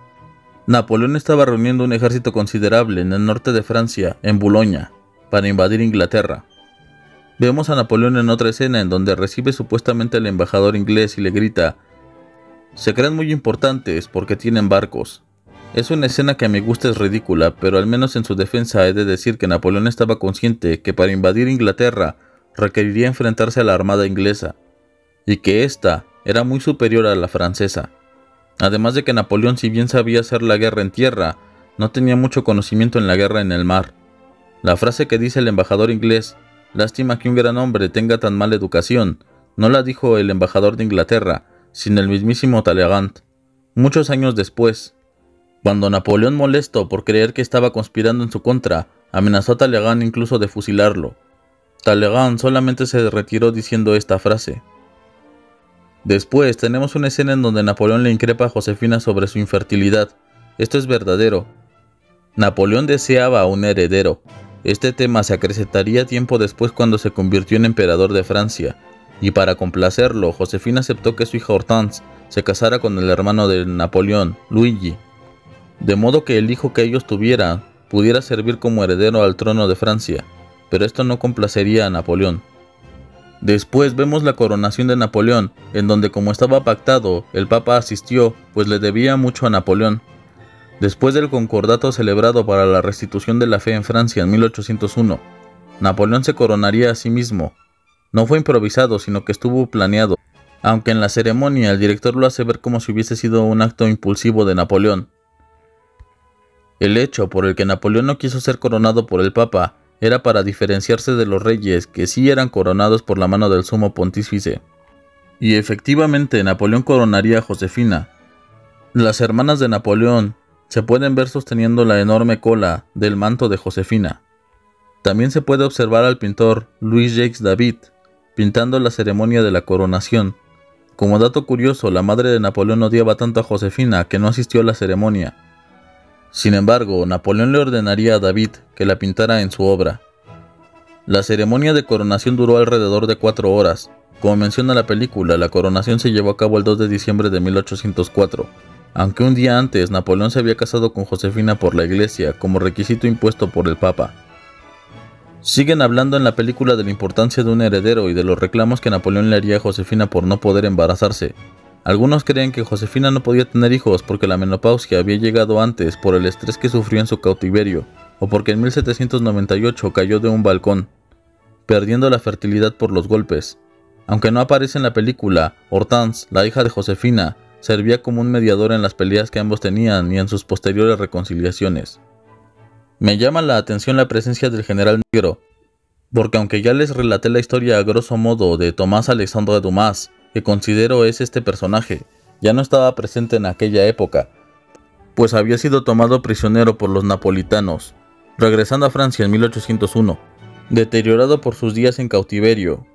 Napoleón estaba reuniendo un ejército considerable en el norte de Francia, en Boulogne, para invadir Inglaterra. Vemos a Napoleón en otra escena en donde recibe supuestamente al embajador inglés y le grita: «Se creen muy importantes porque tienen barcos». Es una escena que a mi gusto es ridícula, pero al menos en su defensa he de decir que Napoleón estaba consciente que para invadir Inglaterra requeriría enfrentarse a la armada inglesa, y que ésta era muy superior a la francesa. Además de que Napoleón, si bien sabía hacer la guerra en tierra, no tenía mucho conocimiento en la guerra en el mar. La frase que dice el embajador inglés, lástima que un gran hombre tenga tan mala educación, no la dijo el embajador de Inglaterra, sino el mismísimo Talleyrand. Muchos años después, cuando Napoleón, molesto por creer que estaba conspirando en su contra, amenazó a Talleyrand incluso de fusilarlo, Talleyrand solamente se retiró diciendo esta frase. Después tenemos una escena en donde Napoleón le increpa a Josefina sobre su infertilidad. Esto es verdadero. Napoleón deseaba un heredero. Este tema se acrecentaría tiempo después cuando se convirtió en emperador de Francia, y para complacerlo, Josefina aceptó que su hija Hortense se casara con el hermano de Napoleón, Luigi, de modo que el hijo que ellos tuvieran pudiera servir como heredero al trono de Francia, pero esto no complacería a Napoleón. Después vemos la coronación de Napoleón, en donde, como estaba pactado, el Papa asistió, pues le debía mucho a Napoleón. Después del concordato celebrado para la restitución de la fe en Francia en 1801, Napoleón se coronaría a sí mismo. No fue improvisado, sino que estuvo planeado, aunque en la ceremonia el director lo hace ver como si hubiese sido un acto impulsivo de Napoleón. El hecho por el que Napoleón no quiso ser coronado por el Papa era para diferenciarse de los reyes que sí eran coronados por la mano del sumo pontífice. Y efectivamente Napoleón coronaría a Josefina. Las hermanas de Napoleón se pueden ver sosteniendo la enorme cola del manto de Josefina. También se puede observar al pintor Louis-Jacques David pintando la ceremonia de la coronación. Como dato curioso, la madre de Napoleón odiaba tanto a Josefina que no asistió a la ceremonia. Sin embargo, Napoleón le ordenaría a David que la pintara en su obra. La ceremonia de coronación duró alrededor de 4 horas. Como menciona la película, la coronación se llevó a cabo el 2 de diciembre de 1804, aunque un día antes Napoleón se había casado con Josefina por la iglesia como requisito impuesto por el Papa. Siguen hablando en la película de la importancia de un heredero y de los reclamos que Napoleón le haría a Josefina por no poder embarazarse. Algunos creen que Josefina no podía tener hijos porque la menopausia había llegado antes por el estrés que sufrió en su cautiverio, o porque en 1798 cayó de un balcón, perdiendo la fertilidad por los golpes. Aunque no aparece en la película, Hortense, la hija de Josefina, servía como un mediador en las peleas que ambos tenían y en sus posteriores reconciliaciones. Me llama la atención la presencia del general negro, porque aunque ya les relaté la historia a grosso modo de Tomás Alexandre Dumas, que considero es este personaje, ya no estaba presente en aquella época, pues había sido tomado prisionero por los napolitanos, regresando a Francia en 1801, deteriorado por sus días en cautiverio.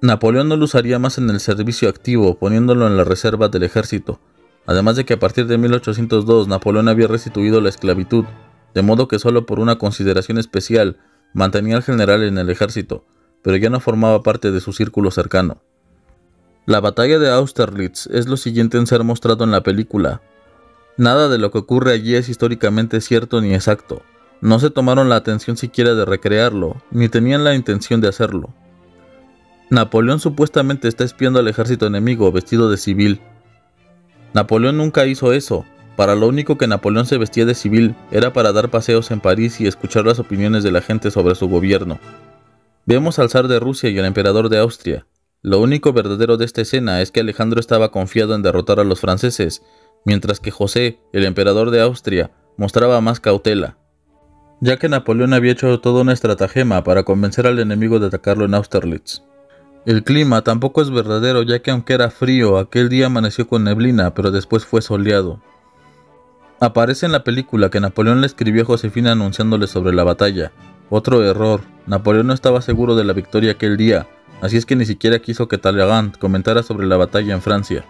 Napoleón no lo usaría más en el servicio activo, poniéndolo en la reserva del ejército, además de que a partir de 1802 Napoleón había restituido la esclavitud, de modo que solo por una consideración especial mantenía al general en el ejército, pero ya no formaba parte de su círculo cercano. La batalla de Austerlitz es lo siguiente en ser mostrado en la película. Nada de lo que ocurre allí es históricamente cierto ni exacto. No se tomaron la atención siquiera de recrearlo, ni tenían la intención de hacerlo. Napoleón supuestamente está espiando al ejército enemigo vestido de civil. Napoleón nunca hizo eso. Para lo único que Napoleón se vestía de civil era para dar paseos en París y escuchar las opiniones de la gente sobre su gobierno. Vemos al zar de Rusia y al emperador de Austria. Lo único verdadero de esta escena es que Alejandro estaba confiado en derrotar a los franceses, mientras que José, el emperador de Austria, mostraba más cautela, ya que Napoleón había hecho toda una estratagema para convencer al enemigo de atacarlo en Austerlitz. El clima tampoco es verdadero, ya que aunque era frío, aquel día amaneció con neblina, pero después fue soleado. Aparece en la película que Napoleón le escribió a Josefina anunciándole sobre la batalla. Otro error, Napoleón no estaba seguro de la victoria aquel día, así es que ni siquiera quiso que Talleyrand comentara sobre la batalla en Francia.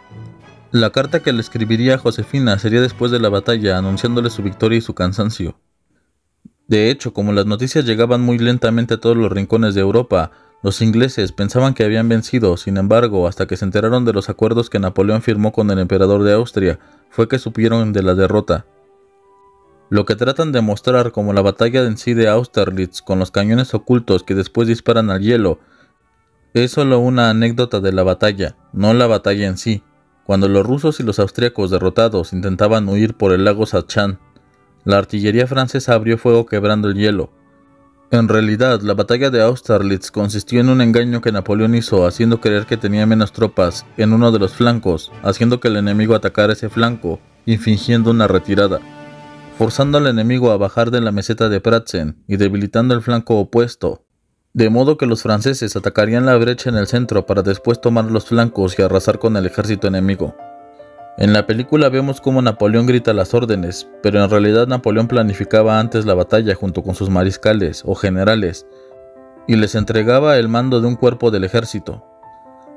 La carta que le escribiría a Josefina sería después de la batalla, anunciándole su victoria y su cansancio. De hecho, como las noticias llegaban muy lentamente a todos los rincones de Europa, los ingleses pensaban que habían vencido. Sin embargo, hasta que se enteraron de los acuerdos que Napoleón firmó con el emperador de Austria, fue que supieron de la derrota. Lo que tratan de mostrar como la batalla en sí de Austerlitz con los cañones ocultos que después disparan al hielo es solo una anécdota de la batalla, no la batalla en sí, cuando los rusos y los austríacos derrotados intentaban huir por el lago Sachan. La artillería francesa abrió fuego quebrando el hielo. En realidad, la batalla de Austerlitz consistió en un engaño que Napoleón hizo, haciendo creer que tenía menos tropas en uno de los flancos, haciendo que el enemigo atacara ese flanco y fingiendo una retirada, forzando al enemigo a bajar de la meseta de Pratzen y debilitando el flanco opuesto, de modo que los franceses atacarían la brecha en el centro para después tomar los flancos y arrasar con el ejército enemigo. En la película vemos cómo Napoleón grita las órdenes, pero en realidad Napoleón planificaba antes la batalla junto con sus mariscales o generales y les entregaba el mando de un cuerpo del ejército,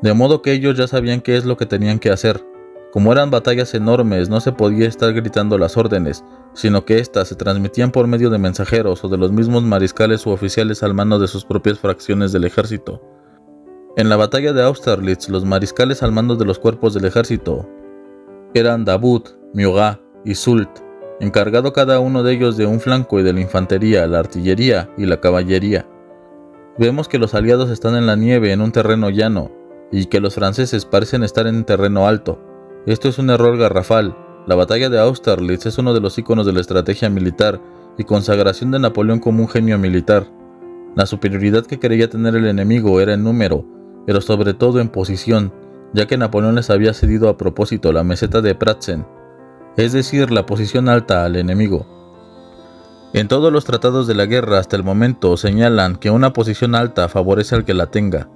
de modo que ellos ya sabían qué es lo que tenían que hacer. Como eran batallas enormes, no se podía estar gritando las órdenes, sino que éstas se transmitían por medio de mensajeros o de los mismos mariscales u oficiales al mando de sus propias fracciones del ejército. En la batalla de Austerlitz, los mariscales al mando de los cuerpos del ejército eran Davout, Murat y Soult, encargado cada uno de ellos de un flanco y de la infantería, la artillería y la caballería. Vemos que los aliados están en la nieve en un terreno llano y que los franceses parecen estar en un terreno alto. Esto es un error garrafal. La batalla de Austerlitz es uno de los iconos de la estrategia militar y consagración de Napoleón como un genio militar. La superioridad que creía tener el enemigo era en número, pero sobre todo en posición, ya que Napoleón les había cedido a propósito la meseta de Pratzen, es decir, la posición alta al enemigo. En todos los tratados de la guerra hasta el momento señalan que una posición alta favorece al que la tenga,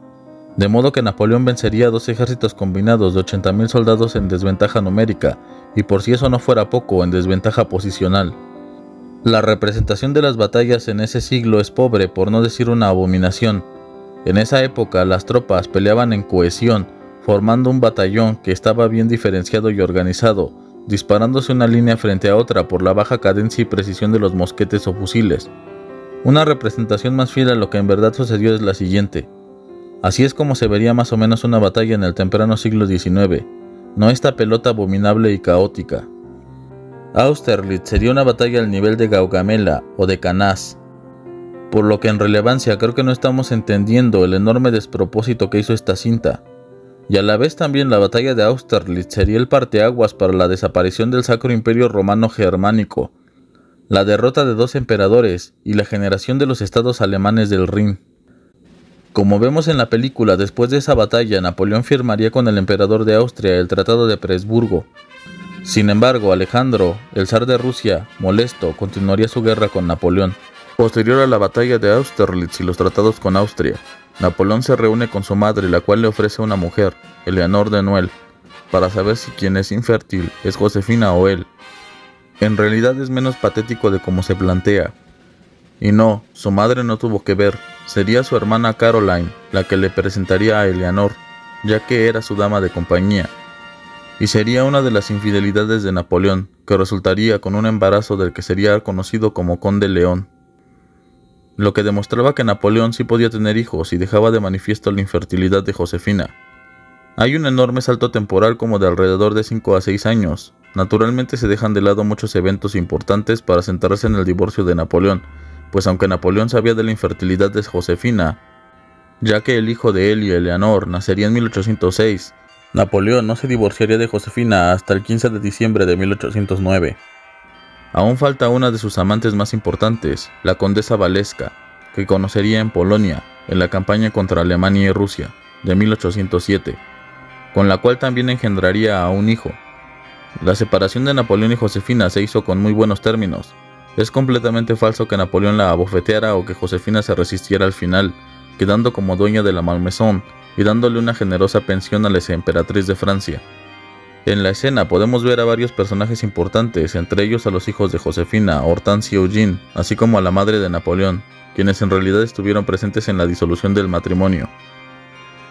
de modo que Napoleón vencería a dos ejércitos combinados de 80.000 soldados en desventaja numérica, y por si eso no fuera poco, en desventaja posicional. La representación de las batallas en ese siglo es pobre, por no decir una abominación. En esa época las tropas peleaban en cohesión, formando un batallón que estaba bien diferenciado y organizado, disparándose una línea frente a otra por la baja cadencia y precisión de los mosquetes o fusiles. Una representación más fiel a lo que en verdad sucedió es la siguiente. Así es como se vería más o menos una batalla en el temprano siglo XIX, no esta pelota abominable y caótica. Austerlitz sería una batalla al nivel de Gaugamela o de Cannas, por lo que en relevancia creo que no estamos entendiendo el enorme despropósito que hizo esta cinta. Y a la vez también la batalla de Austerlitz sería el parteaguas para la desaparición del Sacro Imperio Romano Germánico, la derrota de dos emperadores y la generación de los estados alemanes del Rin. Como vemos en la película, después de esa batalla, Napoleón firmaría con el emperador de Austria el Tratado de Presburgo. Sin embargo, Alejandro, el zar de Rusia, molesto, continuaría su guerra con Napoleón. Posterior a la batalla de Austerlitz y los tratados con Austria, Napoleón se reúne con su madre, la cual le ofrece una mujer, Eleanor de Noailles, para saber si quien es infértil es Josefina o él. En realidad es menos patético de como se plantea. Y no, su madre no tuvo que ver, sería su hermana Caroline la que le presentaría a Eleanor, ya que era su dama de compañía. Y sería una de las infidelidades de Napoleón, que resultaría con un embarazo del que sería conocido como Conde León. Lo que demostraba que Napoleón sí podía tener hijos y dejaba de manifiesto la infertilidad de Josefina. Hay un enorme salto temporal como de alrededor de 5 a 6 años. Naturalmente se dejan de lado muchos eventos importantes para centrarse en el divorcio de Napoleón, pues aunque Napoleón sabía de la infertilidad de Josefina, ya que el hijo de él y Eleanor nacería en 1806, Napoleón no se divorciaría de Josefina hasta el 15 de diciembre de 1809. Aún falta una de sus amantes más importantes, la condesa Waleska, que conocería en Polonia, en la campaña contra Alemania y Rusia, de 1807, con la cual también engendraría a un hijo. La separación de Napoleón y Josefina se hizo con muy buenos términos. Es completamente falso que Napoleón la abofeteara o que Josefina se resistiera al final, quedando como dueña de la Malmaison y dándole una generosa pensión a la emperatriz de Francia. En la escena podemos ver a varios personajes importantes, entre ellos a los hijos de Josefina, Hortense y Eugene, así como a la madre de Napoleón, quienes en realidad estuvieron presentes en la disolución del matrimonio.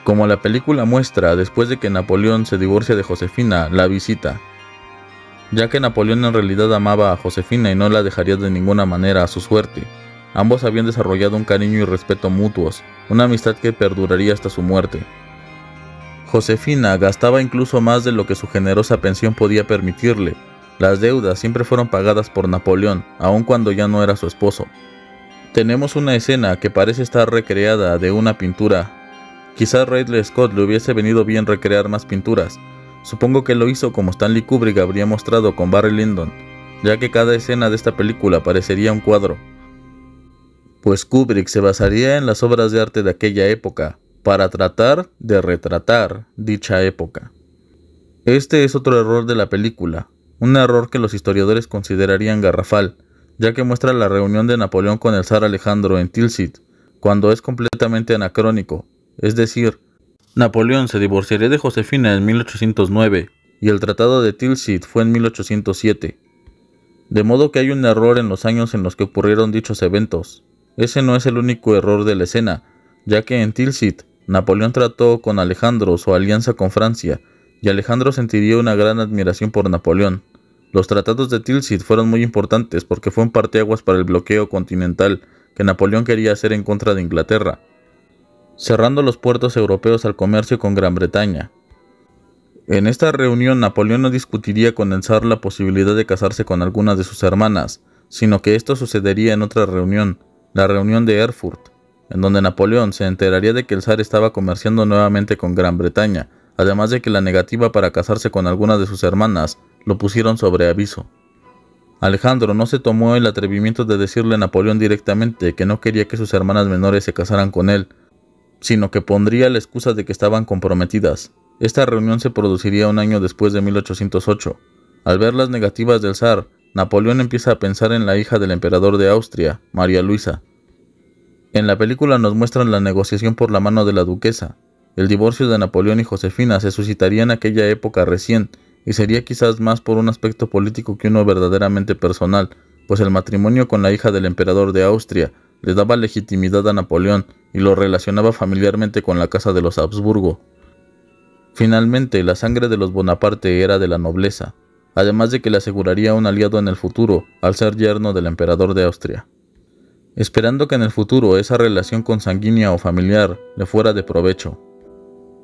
Como la película muestra, después de que Napoleón se divorcia de Josefina, la visita, ya que Napoleón en realidad amaba a Josefina y no la dejaría de ninguna manera a su suerte. Ambos habían desarrollado un cariño y respeto mutuos, una amistad que perduraría hasta su muerte. Josefina gastaba incluso más de lo que su generosa pensión podía permitirle. Las deudas siempre fueron pagadas por Napoleón, aun cuando ya no era su esposo. Tenemos una escena que parece estar recreada de una pintura. Quizás Ridley Scott le hubiese venido bien recrear más pinturas. Supongo que lo hizo como Stanley Kubrick habría mostrado con Barry Lyndon, ya que cada escena de esta película parecería un cuadro. pues Kubrick se basaría en las obras de arte de aquella época para tratar de retratar dicha época. Este es otro error de la película, un error que los historiadores considerarían garrafal, ya que muestra la reunión de Napoleón con el zar Alejandro en Tilsit, cuando es completamente anacrónico, es decir, Napoleón se divorciaría de Josefina en 1809 y el Tratado de Tilsit fue en 1807. De modo que hay un error en los años en los que ocurrieron dichos eventos. Ese no es el único error de la escena, ya que en Tilsit, Napoleón trató con Alejandro su alianza con Francia, y Alejandro sentiría una gran admiración por Napoleón. Los tratados de Tilsit fueron muy importantes porque fue un parteaguas para el bloqueo continental que Napoleón quería hacer en contra de Inglaterra, cerrando los puertos europeos al comercio con Gran Bretaña. En esta reunión Napoleón no discutiría con el zar la posibilidad de casarse con alguna de sus hermanas, sino que esto sucedería en otra reunión, la reunión de Erfurt, en donde Napoleón se enteraría de que el zar estaba comerciando nuevamente con Gran Bretaña, además de que la negativa para casarse con alguna de sus hermanas lo pusieron sobre aviso. Alejandro no se tomó el atrevimiento de decirle a Napoleón directamente que no quería que sus hermanas menores se casaran con él, sino que pondría la excusa de que estaban comprometidas. Esta reunión se produciría un año después de 1808. Al ver las negativas del zar, Napoleón empieza a pensar en la hija del emperador de Austria, María Luisa. En la película nos muestran la negociación por la mano de la duquesa. El divorcio de Napoleón y Josefina se suscitaría en aquella época recién, y sería quizás más por un aspecto político que uno verdaderamente personal, pues el matrimonio con la hija del emperador de Austria le daba legitimidad a Napoleón y lo relacionaba familiarmente con la casa de los Habsburgo. Finalmente, la sangre de los Bonaparte era de la nobleza, además de que le aseguraría un aliado en el futuro al ser yerno del emperador de Austria, esperando que en el futuro esa relación consanguínea o familiar le fuera de provecho.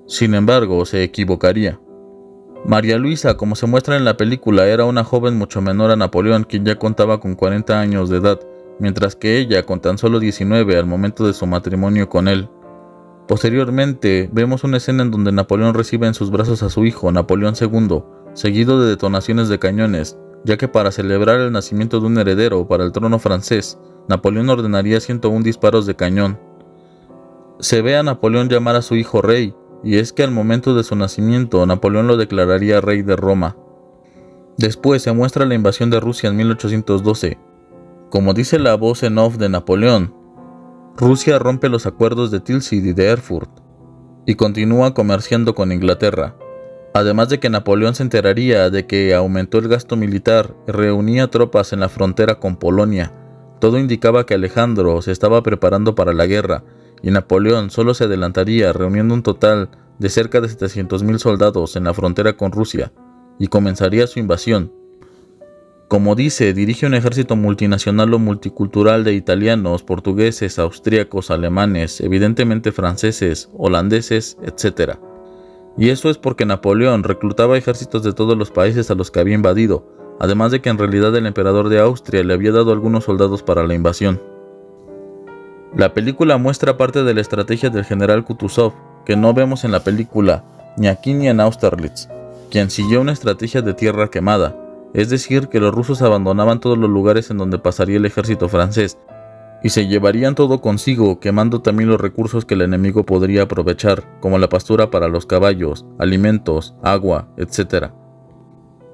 Sin embargo, se equivocaría. María Luisa, como se muestra en la película, era una joven mucho menor a Napoleón, quien ya contaba con 40 años de edad, mientras que ella con tan solo 19 al momento de su matrimonio con él. Posteriormente, vemos una escena en donde Napoleón recibe en sus brazos a su hijo, Napoleón II, seguido de detonaciones de cañones, ya que para celebrar el nacimiento de un heredero para el trono francés, Napoleón ordenaría 101 disparos de cañón. Se ve a Napoleón llamar a su hijo rey, y es que al momento de su nacimiento, Napoleón lo declararía rey de Roma. Después se muestra la invasión de Rusia en 1812. Como dice la voz en off de Napoleón, Rusia rompe los acuerdos de Tilsit y de Erfurt, y continúa comerciando con Inglaterra. Además de que Napoleón se enteraría de que aumentó el gasto militar y reunía tropas en la frontera con Polonia. Todo indicaba que Alejandro se estaba preparando para la guerra, y Napoleón solo se adelantaría reuniendo un total de cerca de 700.000 soldados en la frontera con Rusia, y comenzaría su invasión. Como dice, dirige un ejército multinacional o multicultural de italianos, portugueses, austríacos, alemanes, evidentemente franceses, holandeses, etc. Y eso es porque Napoleón reclutaba ejércitos de todos los países a los que había invadido, además de que en realidad el emperador de Austria le había dado algunos soldados para la invasión. La película muestra parte de la estrategia del general Kutuzov, que no vemos en la película, ni aquí ni en Austerlitz, quien siguió una estrategia de tierra quemada, es decir, que los rusos abandonaban todos los lugares en donde pasaría el ejército francés, y se llevarían todo consigo, quemando también los recursos que el enemigo podría aprovechar, como la pastura para los caballos, alimentos, agua, etc.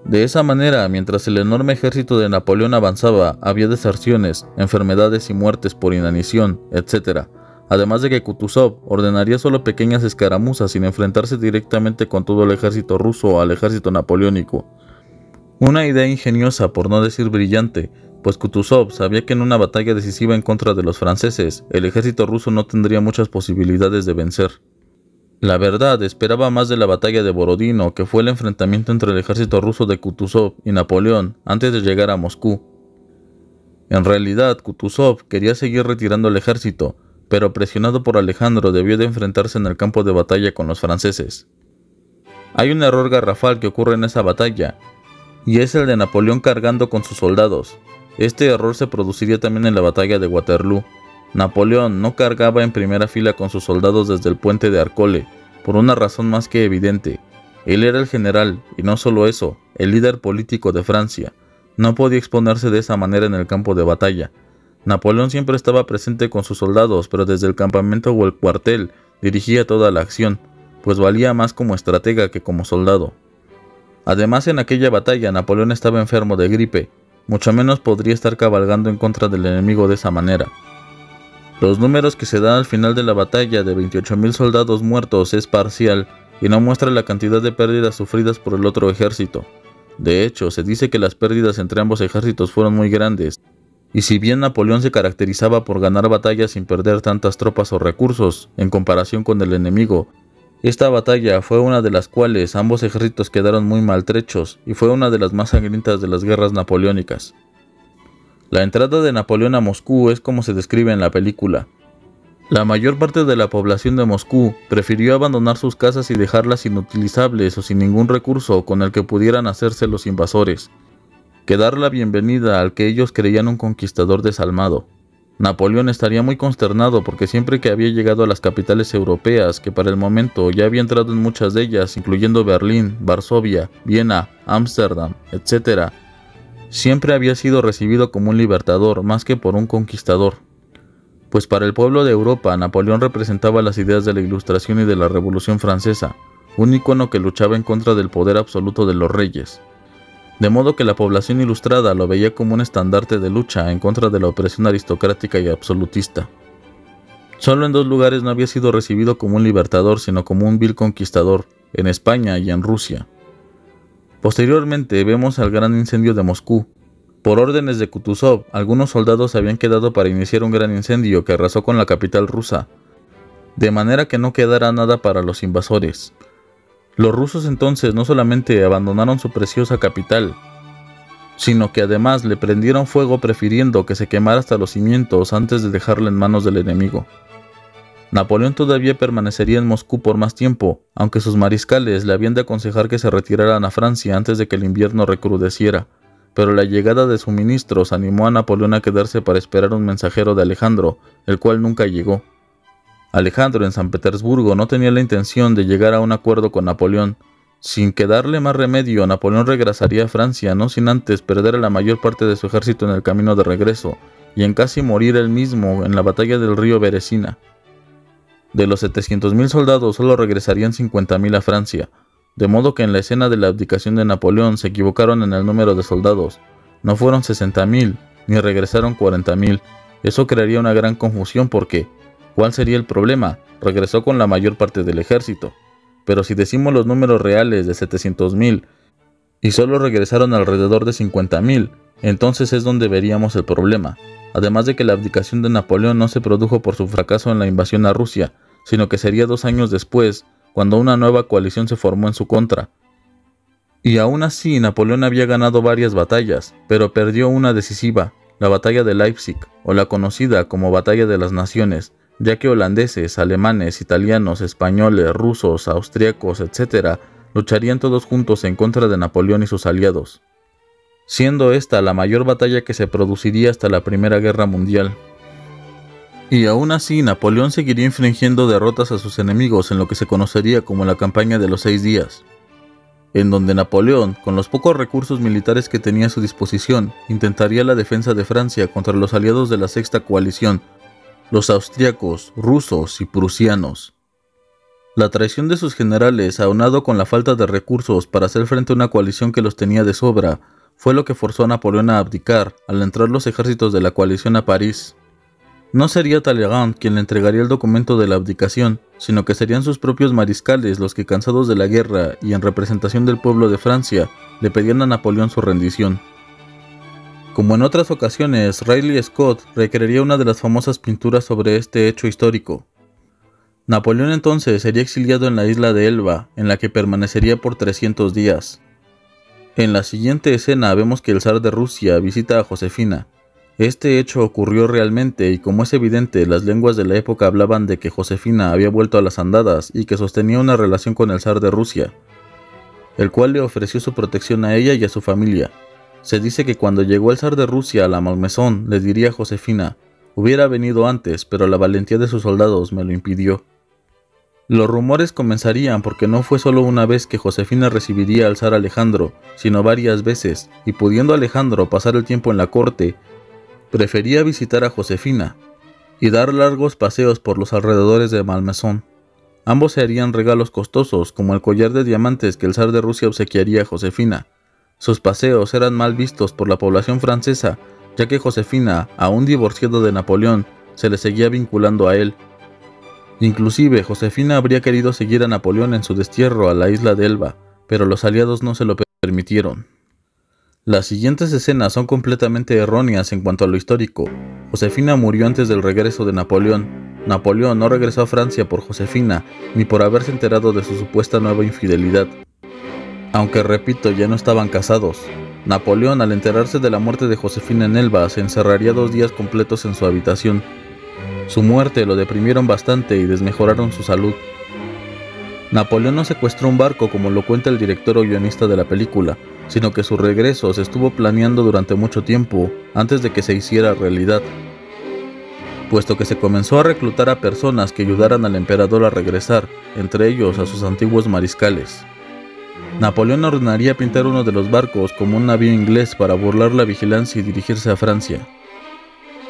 De esa manera, mientras el enorme ejército de Napoleón avanzaba, había deserciones, enfermedades y muertes por inanición, etc. Además de que Kutuzov ordenaría solo pequeñas escaramuzas sin enfrentarse directamente con todo el ejército ruso o al ejército napoleónico. Una idea ingeniosa, por no decir brillante, pues Kutuzov sabía que en una batalla decisiva en contra de los franceses, el ejército ruso no tendría muchas posibilidades de vencer. La verdad, esperaba más de la batalla de Borodino, que fue el enfrentamiento entre el ejército ruso de Kutuzov y Napoleón antes de llegar a Moscú. En realidad, Kutuzov quería seguir retirando el ejército, pero presionado por Alejandro debió de enfrentarse en el campo de batalla con los franceses. Hay un error garrafal que ocurre en esa batalla, y es el de Napoleón cargando con sus soldados. Este error se produciría también en la batalla de Waterloo. Napoleón no cargaba en primera fila con sus soldados desde el puente de Arcole, por una razón más que evidente. Él era el general, y no solo eso, el líder político de Francia. No podía exponerse de esa manera en el campo de batalla. Napoleón siempre estaba presente con sus soldados, pero desde el campamento o el cuartel dirigía toda la acción, pues valía más como estratega que como soldado. Además, en aquella batalla Napoleón estaba enfermo de gripe, mucho menos podría estar cabalgando en contra del enemigo de esa manera. Los números que se dan al final de la batalla de 28.000 soldados muertos es parcial y no muestra la cantidad de pérdidas sufridas por el otro ejército. De hecho, se dice que las pérdidas entre ambos ejércitos fueron muy grandes, y si bien Napoleón se caracterizaba por ganar batallas sin perder tantas tropas o recursos en comparación con el enemigo, esta batalla fue una de las cuales ambos ejércitos quedaron muy maltrechos y fue una de las más sangrientas de las guerras napoleónicas. La entrada de Napoleón a Moscú es como se describe en la película. La mayor parte de la población de Moscú prefirió abandonar sus casas y dejarlas inutilizables o sin ningún recurso con el que pudieran hacerse los invasores, que dar la bienvenida al que ellos creían un conquistador desalmado. Napoleón estaría muy consternado porque siempre que había llegado a las capitales europeas, que para el momento ya había entrado en muchas de ellas, incluyendo Berlín, Varsovia, Viena, Ámsterdam, etc., siempre había sido recibido como un libertador más que por un conquistador. Pues para el pueblo de Europa, Napoleón representaba las ideas de la Ilustración y de la Revolución Francesa, un ícono que luchaba en contra del poder absoluto de los reyes. De modo que la población ilustrada lo veía como un estandarte de lucha en contra de la opresión aristocrática y absolutista. Solo en 2 lugares no había sido recibido como un libertador, sino como un vil conquistador, en España y en Rusia. Posteriormente vemos al gran incendio de Moscú. Por órdenes de Kutuzov, algunos soldados habían quedado para iniciar un gran incendio que arrasó con la capital rusa, de manera que no quedara nada para los invasores. Los rusos entonces no solamente abandonaron su preciosa capital, sino que además le prendieron fuego prefiriendo que se quemara hasta los cimientos antes de dejarla en manos del enemigo. Napoleón todavía permanecería en Moscú por más tiempo, aunque sus mariscales le habían de aconsejar que se retiraran a Francia antes de que el invierno recrudeciera, pero la llegada de suministros animó a Napoleón a quedarse para esperar un mensajero de Alejandro, el cual nunca llegó. Alejandro en San Petersburgo no tenía la intención de llegar a un acuerdo con Napoleón. Sin quedarle más remedio, Napoleón regresaría a Francia, no sin antes perder a la mayor parte de su ejército en el camino de regreso, y en casi morir él mismo en la batalla del río Beresina. De los 700.000 soldados solo regresarían 50.000 a Francia, de modo que en la escena de la abdicación de Napoleón se equivocaron en el número de soldados. No fueron 60.000, ni regresaron 40.000. Eso crearía una gran confusión porque ¿cuál sería el problema? Regresó con la mayor parte del ejército. Pero si decimos los números reales de 700.000 y solo regresaron alrededor de 50.000, entonces es donde veríamos el problema. Además de que la abdicación de Napoleón no se produjo por su fracaso en la invasión a Rusia, sino que sería 2 años después, cuando una nueva coalición se formó en su contra. Y aún así, Napoleón había ganado varias batallas, pero perdió una decisiva, la batalla de Leipzig, o la conocida como Batalla de las Naciones, ya que holandeses, alemanes, italianos, españoles, rusos, austriacos, etc., lucharían todos juntos en contra de Napoleón y sus aliados, siendo esta la mayor batalla que se produciría hasta la Primera Guerra Mundial. Y aún así, Napoleón seguiría infligiendo derrotas a sus enemigos en lo que se conocería como la Campaña de los 6 días, en donde Napoleón, con los pocos recursos militares que tenía a su disposición, intentaría la defensa de Francia contra los aliados de la Sexta Coalición, los austriacos, rusos y prusianos. La traición de sus generales, aunado con la falta de recursos para hacer frente a una coalición que los tenía de sobra, fue lo que forzó a Napoleón a abdicar al entrar los ejércitos de la coalición a París. No sería Talleyrand quien le entregaría el documento de la abdicación, sino que serían sus propios mariscales los que, cansados de la guerra y en representación del pueblo de Francia, le pedían a Napoleón su rendición. Como en otras ocasiones, Ridley Scott recrearía una de las famosas pinturas sobre este hecho histórico. Napoleón entonces sería exiliado en la isla de Elba, en la que permanecería por 300 días. En la siguiente escena vemos que el zar de Rusia visita a Josefina. Este hecho ocurrió realmente y, como es evidente, las lenguas de la época hablaban de que Josefina había vuelto a las andadas y que sostenía una relación con el zar de Rusia, el cual le ofreció su protección a ella y a su familia. Se dice que cuando llegó el zar de Rusia a la Malmaison, le diría a Josefina: «Hubiera venido antes, pero la valentía de sus soldados me lo impidió». Los rumores comenzarían porque no fue solo una vez que Josefina recibiría al zar Alejandro, sino varias veces, y pudiendo Alejandro pasar el tiempo en la corte, prefería visitar a Josefina y dar largos paseos por los alrededores de Malmaison. Ambos se harían regalos costosos, como el collar de diamantes que el zar de Rusia obsequiaría a Josefina. Sus paseos eran mal vistos por la población francesa, ya que Josefina, aún divorciada de Napoleón, se le seguía vinculando a él. Inclusive, Josefina habría querido seguir a Napoleón en su destierro a la isla de Elba, pero los aliados no se lo permitieron. Las siguientes escenas son completamente erróneas en cuanto a lo histórico. Josefina murió antes del regreso de Napoleón. Napoleón no regresó a Francia por Josefina, ni por haberse enterado de su supuesta nueva infidelidad. Aunque repito, ya no estaban casados. Napoleón, al enterarse de la muerte de Josefina en Elba, se encerraría 2 días completos en su habitación. Su muerte lo deprimieron bastante y desmejoraron su salud. Napoleón no secuestró un barco como lo cuenta el director o guionista de la película, sino que su regreso se estuvo planeando durante mucho tiempo antes de que se hiciera realidad, puesto que se comenzó a reclutar a personas que ayudaran al emperador a regresar, entre ellos a sus antiguos mariscales. Napoleón ordenaría pintar uno de los barcos como un navío inglés para burlar la vigilancia y dirigirse a Francia.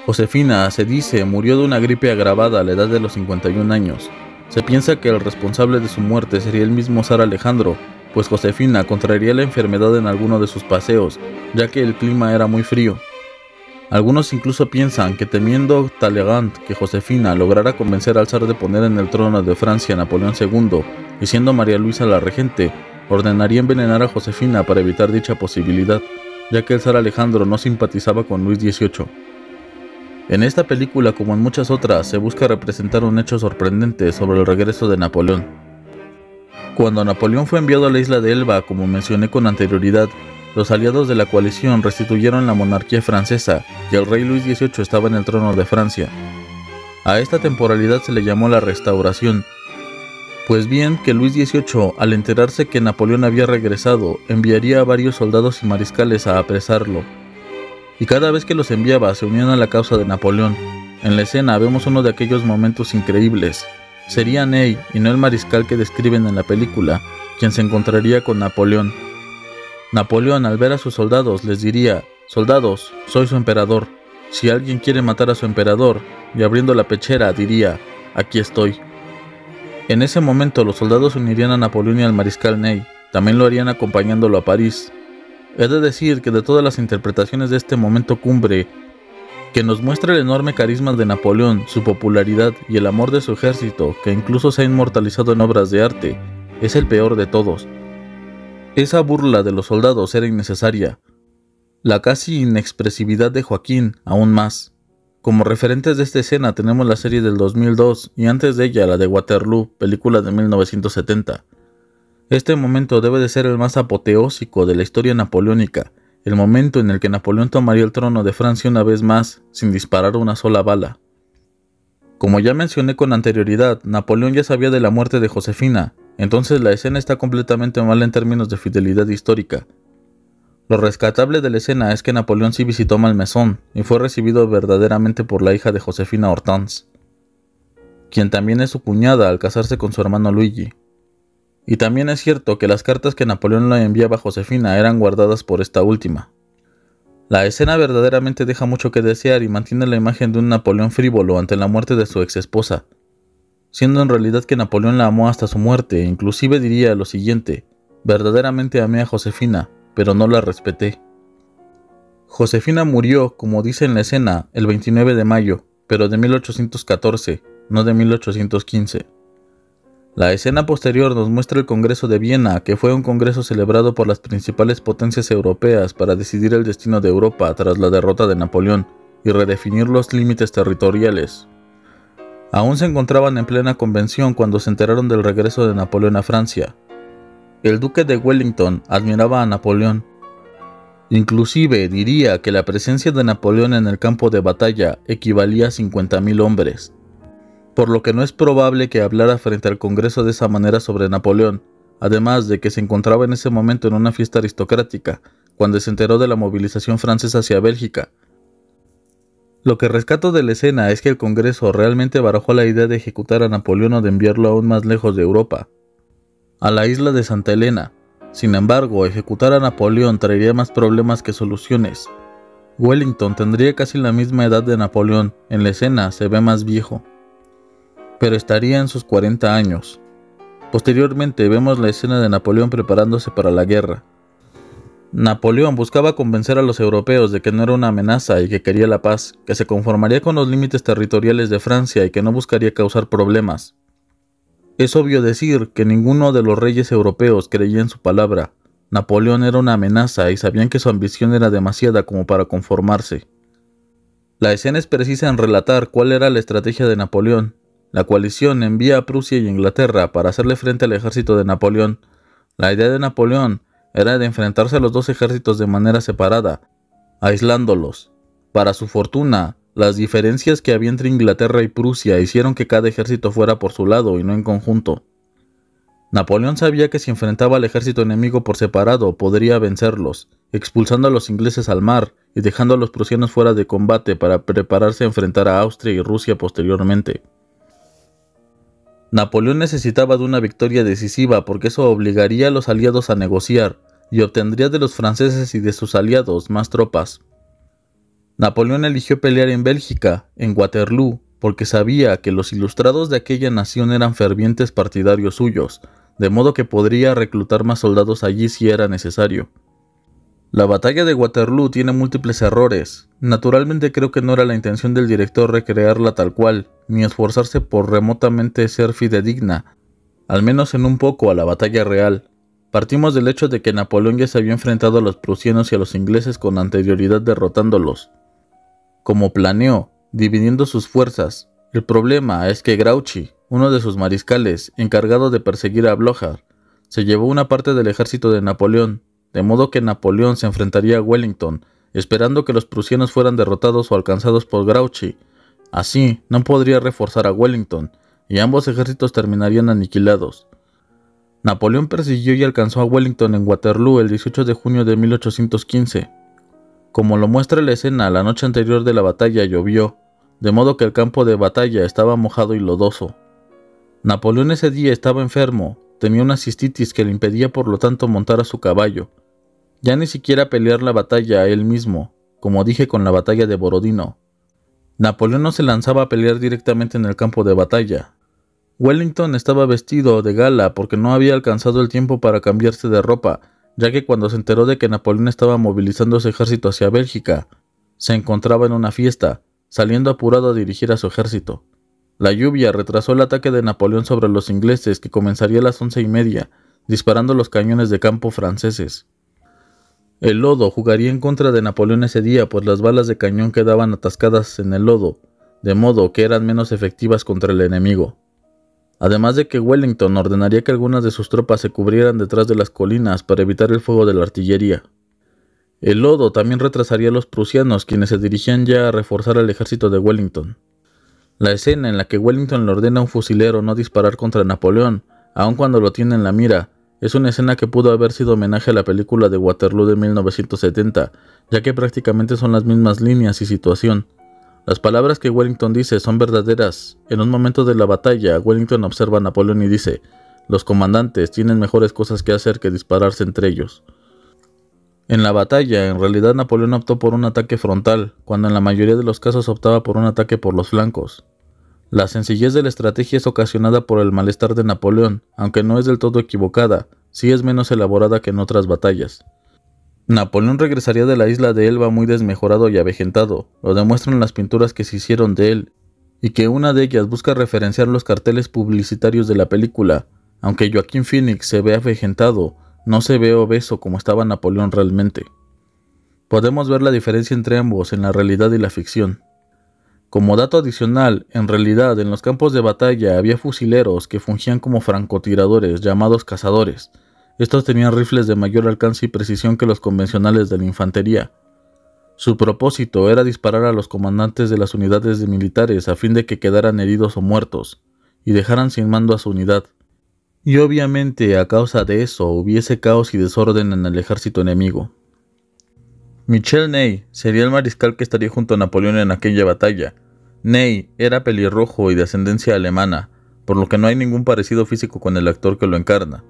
Josefina, se dice, murió de una gripe agravada a la edad de los 51 años. Se piensa que el responsable de su muerte sería el mismo zar Alejandro, pues Josefina contraería la enfermedad en alguno de sus paseos, ya que el clima era muy frío. Algunos incluso piensan que temiendo Talleyrand que Josefina lograra convencer al zar de poner en el trono de Francia a Napoleón II, y siendo María Luisa la regente, ordenaría envenenar a Josefina para evitar dicha posibilidad, ya que el zar Alejandro no simpatizaba con Luis XVIII. En esta película, como en muchas otras, se busca representar un hecho sorprendente sobre el regreso de Napoleón. Cuando Napoleón fue enviado a la isla de Elba, como mencioné con anterioridad, los aliados de la coalición restituyeron la monarquía francesa y el rey Luis XVIII estaba en el trono de Francia. A esta temporalidad se le llamó la Restauración. Pues bien, que Luis XVIII, al enterarse que Napoleón había regresado, enviaría a varios soldados y mariscales a apresarlo. Y cada vez que los enviaba se unían a la causa de Napoleón. En la escena vemos uno de aquellos momentos increíbles. Sería Ney, y no el mariscal que describen en la película, quien se encontraría con Napoleón. Napoleón, al ver a sus soldados, les diría: «Soldados, soy su emperador. Si alguien quiere matar a su emperador», y abriendo la pechera diría: «Aquí estoy». En ese momento los soldados unirían a Napoleón y al mariscal Ney. También lo harían acompañándolo a París. He de decir que de todas las interpretaciones de este momento cumbre, que nos muestra el enorme carisma de Napoleón, su popularidad y el amor de su ejército, que incluso se ha inmortalizado en obras de arte, es el peor de todos. Esa burla de los soldados era innecesaria. La casi inexpresividad de Joaquín, aún más. Como referentes de esta escena tenemos la serie del 2002 y antes de ella la de Waterloo, película de 1970. Este momento debe de ser el más apoteósico de la historia napoleónica, el momento en el que Napoleón tomaría el trono de Francia una vez más, sin disparar una sola bala. Como ya mencioné con anterioridad, Napoleón ya sabía de la muerte de Josefina, entonces la escena está completamente mal en términos de fidelidad histórica. Lo rescatable de la escena es que Napoleón sí visitó Malmaison y fue recibido verdaderamente por la hija de Josefina Hortense, quien también es su cuñada al casarse con su hermano Luigi. Y también es cierto que las cartas que Napoleón le enviaba a Josefina eran guardadas por esta última. La escena verdaderamente deja mucho que desear y mantiene la imagen de un Napoleón frívolo ante la muerte de su ex esposa, siendo en realidad que Napoleón la amó hasta su muerte, e inclusive diría lo siguiente: verdaderamente amé a Josefina, pero no la respeté. Josefina murió, como dice en la escena, el 29 de mayo, pero de 1814, no de 1815. La escena posterior nos muestra el Congreso de Viena, que fue un congreso celebrado por las principales potencias europeas para decidir el destino de Europa tras la derrota de Napoleón y redefinir los límites territoriales. Aún se encontraban en plena convención cuando se enteraron del regreso de Napoleón a Francia. El duque de Wellington admiraba a Napoleón. Inclusive diría que la presencia de Napoleón en el campo de batalla equivalía a 50.000 hombres, por lo que no es probable que hablara frente al Congreso de esa manera sobre Napoleón, además de que se encontraba en ese momento en una fiesta aristocrática, cuando se enteró de la movilización francesa hacia Bélgica. Lo que rescato de la escena es que el Congreso realmente barajó la idea de ejecutar a Napoleón o de enviarlo aún más lejos de Europa, a la isla de Santa Elena. Sin embargo, ejecutar a Napoleón traería más problemas que soluciones. Wellington tendría casi la misma edad de Napoleón, en la escena se ve más viejo, pero estaría en sus 40 años. Posteriormente vemos la escena de Napoleón preparándose para la guerra. Napoleón buscaba convencer a los europeos de que no era una amenaza y que quería la paz, que se conformaría con los límites territoriales de Francia y que no buscaría causar problemas. Es obvio decir que ninguno de los reyes europeos creía en su palabra. Napoleón era una amenaza y sabían que su ambición era demasiada como para conformarse. La escena es precisa en relatar cuál era la estrategia de Napoleón. La coalición envía a Prusia y Inglaterra para hacerle frente al ejército de Napoleón. La idea de Napoleón era de enfrentarse a los dos ejércitos de manera separada, aislándolos. Para su fortuna, las diferencias que había entre Inglaterra y Prusia hicieron que cada ejército fuera por su lado y no en conjunto. Napoleón sabía que si enfrentaba al ejército enemigo por separado podría vencerlos, expulsando a los ingleses al mar y dejando a los prusianos fuera de combate para prepararse a enfrentar a Austria y Rusia posteriormente. Napoleón necesitaba de una victoria decisiva porque eso obligaría a los aliados a negociar y obtendría de los franceses y de sus aliados más tropas. Napoleón eligió pelear en Bélgica, en Waterloo, porque sabía que los ilustrados de aquella nación eran fervientes partidarios suyos, de modo que podría reclutar más soldados allí si era necesario. La batalla de Waterloo tiene múltiples errores. Naturalmente creo que no era la intención del director recrearla tal cual, ni esforzarse por remotamente ser fidedigna, al menos en un poco a la batalla real. Partimos del hecho de que Napoleón ya se había enfrentado a los prusianos y a los ingleses con anterioridad derrotándolos, como planeó, dividiendo sus fuerzas. El problema es que Grouchy, uno de sus mariscales, encargado de perseguir a Blücher, se llevó una parte del ejército de Napoleón, de modo que Napoleón se enfrentaría a Wellington, esperando que los prusianos fueran derrotados o alcanzados por Grouchy. Así, no podría reforzar a Wellington, y ambos ejércitos terminarían aniquilados. Napoleón persiguió y alcanzó a Wellington en Waterloo el 18 de junio de 1815. Como lo muestra la escena, la noche anterior de la batalla llovió, de modo que el campo de batalla estaba mojado y lodoso. Napoleón ese día estaba enfermo, tenía una cistitis que le impedía por lo tanto montar a su caballo. Ya ni siquiera pelear la batalla a él mismo, como dije con la batalla de Borodino. Napoleón no se lanzaba a pelear directamente en el campo de batalla. Wellington estaba vestido de gala porque no había alcanzado el tiempo para cambiarse de ropa, ya que cuando se enteró de que Napoleón estaba movilizando su ejército hacia Bélgica, se encontraba en una fiesta, saliendo apurado a dirigir a su ejército. La lluvia retrasó el ataque de Napoleón sobre los ingleses, que comenzaría a las 11:30, disparando los cañones de campo franceses. El lodo jugaría en contra de Napoleón ese día, pues las balas de cañón quedaban atascadas en el lodo, de modo que eran menos efectivas contra el enemigo. Además de que Wellington ordenaría que algunas de sus tropas se cubrieran detrás de las colinas para evitar el fuego de la artillería. El lodo también retrasaría a los prusianos, quienes se dirigían ya a reforzar al ejército de Wellington. La escena en la que Wellington le ordena a un fusilero no disparar contra Napoleón, aun cuando lo tiene en la mira, es una escena que pudo haber sido homenaje a la película de Waterloo de 1970, ya que prácticamente son las mismas líneas y situación. Las palabras que Wellington dice son verdaderas. En un momento de la batalla, Wellington observa a Napoleón y dice: «Los comandantes tienen mejores cosas que hacer que dispararse entre ellos». En la batalla, en realidad Napoleón optó por un ataque frontal, cuando en la mayoría de los casos optaba por un ataque por los flancos. La sencillez de la estrategia es ocasionada por el malestar de Napoleón, aunque no es del todo equivocada, sí es menos elaborada que en otras batallas. Napoleón regresaría de la isla de Elba muy desmejorado y avejentado, lo demuestran las pinturas que se hicieron de él, y que una de ellas busca referenciar los carteles publicitarios de la película. Aunque Joaquín Phoenix se ve avejentado, no se ve obeso como estaba Napoleón realmente. Podemos ver la diferencia entre ambos en la realidad y la ficción. Como dato adicional, en realidad en los campos de batalla había fusileros que fungían como francotiradores llamados cazadores. Estos tenían rifles de mayor alcance y precisión que los convencionales de la infantería. Su propósito era disparar a los comandantes de las unidades de militares a fin de que quedaran heridos o muertos, y dejaran sin mando a su unidad. Y obviamente a causa de eso hubiese caos y desorden en el ejército enemigo. Michel Ney sería el mariscal que estaría junto a Napoleón en aquella batalla. Ney era pelirrojo y de ascendencia alemana, por lo que no hay ningún parecido físico con el actor que lo encarna.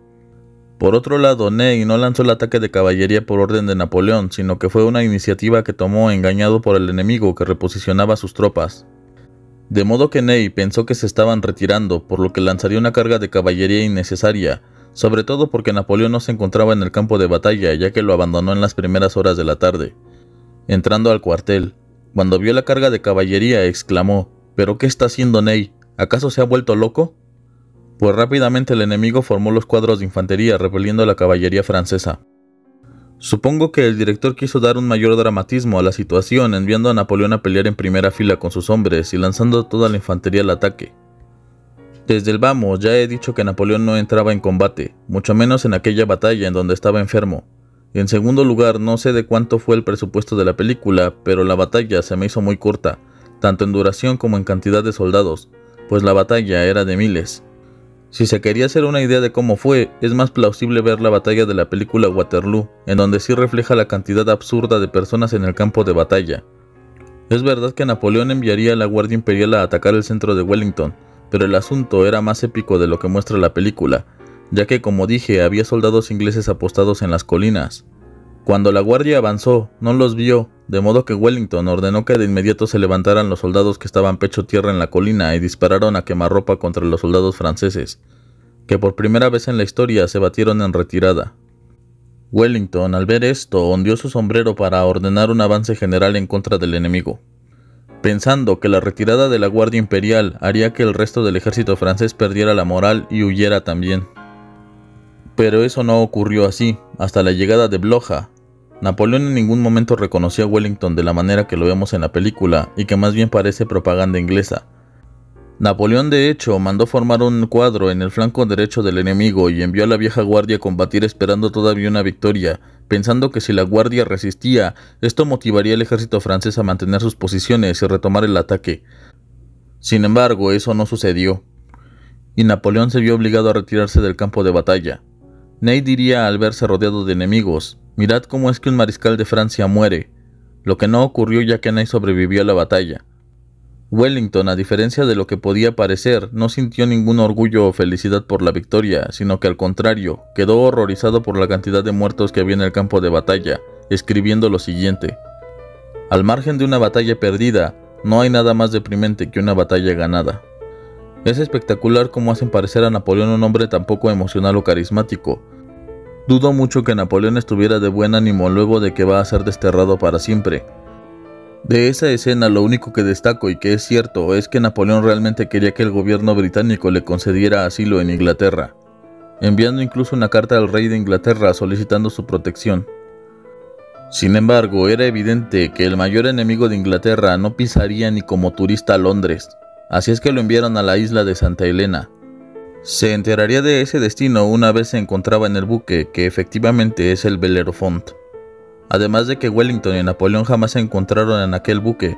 Por otro lado, Ney no lanzó el ataque de caballería por orden de Napoleón, sino que fue una iniciativa que tomó engañado por el enemigo que reposicionaba sus tropas. De modo que Ney pensó que se estaban retirando, por lo que lanzaría una carga de caballería innecesaria, sobre todo porque Napoleón no se encontraba en el campo de batalla, ya que lo abandonó en las primeras horas de la tarde. Entrando al cuartel, cuando vio la carga de caballería, exclamó: «¿Pero qué está haciendo Ney? ¿Acaso se ha vuelto loco?». Pues rápidamente el enemigo formó los cuadros de infantería repeliendo a la caballería francesa. Supongo que el director quiso dar un mayor dramatismo a la situación, enviando a Napoleón a pelear en primera fila con sus hombres y lanzando toda la infantería al ataque. Desde el vamos ya he dicho que Napoleón no entraba en combate, mucho menos en aquella batalla en donde estaba enfermo. Y en segundo lugar, no sé de cuánto fue el presupuesto de la película, pero la batalla se me hizo muy corta, tanto en duración como en cantidad de soldados, pues la batalla era de miles. Si se quería hacer una idea de cómo fue, es más plausible ver la batalla de la película Waterloo, en donde sí refleja la cantidad absurda de personas en el campo de batalla. Es verdad que Napoleón enviaría a la Guardia Imperial a atacar el centro de Wellington, pero el asunto era más épico de lo que muestra la película, ya que, como dije, había soldados ingleses apostados en las colinas. Cuando la guardia avanzó, no los vio, de modo que Wellington ordenó que de inmediato se levantaran los soldados que estaban pecho tierra en la colina y dispararon a quemarropa contra los soldados franceses, que por primera vez en la historia se batieron en retirada. Wellington, al ver esto, ondeó su sombrero para ordenar un avance general en contra del enemigo, pensando que la retirada de la Guardia Imperial haría que el resto del ejército francés perdiera la moral y huyera también. Pero eso no ocurrió así, hasta la llegada de Blücher. Napoleón en ningún momento reconoció a Wellington de la manera que lo vemos en la película, y que más bien parece propaganda inglesa. Napoleón de hecho mandó formar un cuadro en el flanco derecho del enemigo y envió a la vieja guardia a combatir esperando todavía una victoria, pensando que si la guardia resistía, esto motivaría al ejército francés a mantener sus posiciones y retomar el ataque. Sin embargo, eso no sucedió, y Napoleón se vio obligado a retirarse del campo de batalla. Ney diría al verse rodeado de enemigos: «Mirad cómo es que un mariscal de Francia muere», lo que no ocurrió ya que Ney sobrevivió a la batalla. Wellington, a diferencia de lo que podía parecer, no sintió ningún orgullo o felicidad por la victoria, sino que al contrario, quedó horrorizado por la cantidad de muertos que había en el campo de batalla, escribiendo lo siguiente: «Al margen de una batalla perdida, no hay nada más deprimente que una batalla ganada». Es espectacular cómo hacen parecer a Napoleón un hombre tan poco emocional o carismático. Dudo mucho que Napoleón estuviera de buen ánimo luego de que va a ser desterrado para siempre. De esa escena lo único que destaco y que es cierto es que Napoleón realmente quería que el gobierno británico le concediera asilo en Inglaterra, enviando incluso una carta al rey de Inglaterra solicitando su protección. Sin embargo, era evidente que el mayor enemigo de Inglaterra no pisaría ni como turista a Londres, así es que lo enviaron a la isla de Santa Helena. Se enteraría de ese destino una vez se encontraba en el buque, que efectivamente es el Bellerophon. Además de que Wellington y Napoleón jamás se encontraron en aquel buque.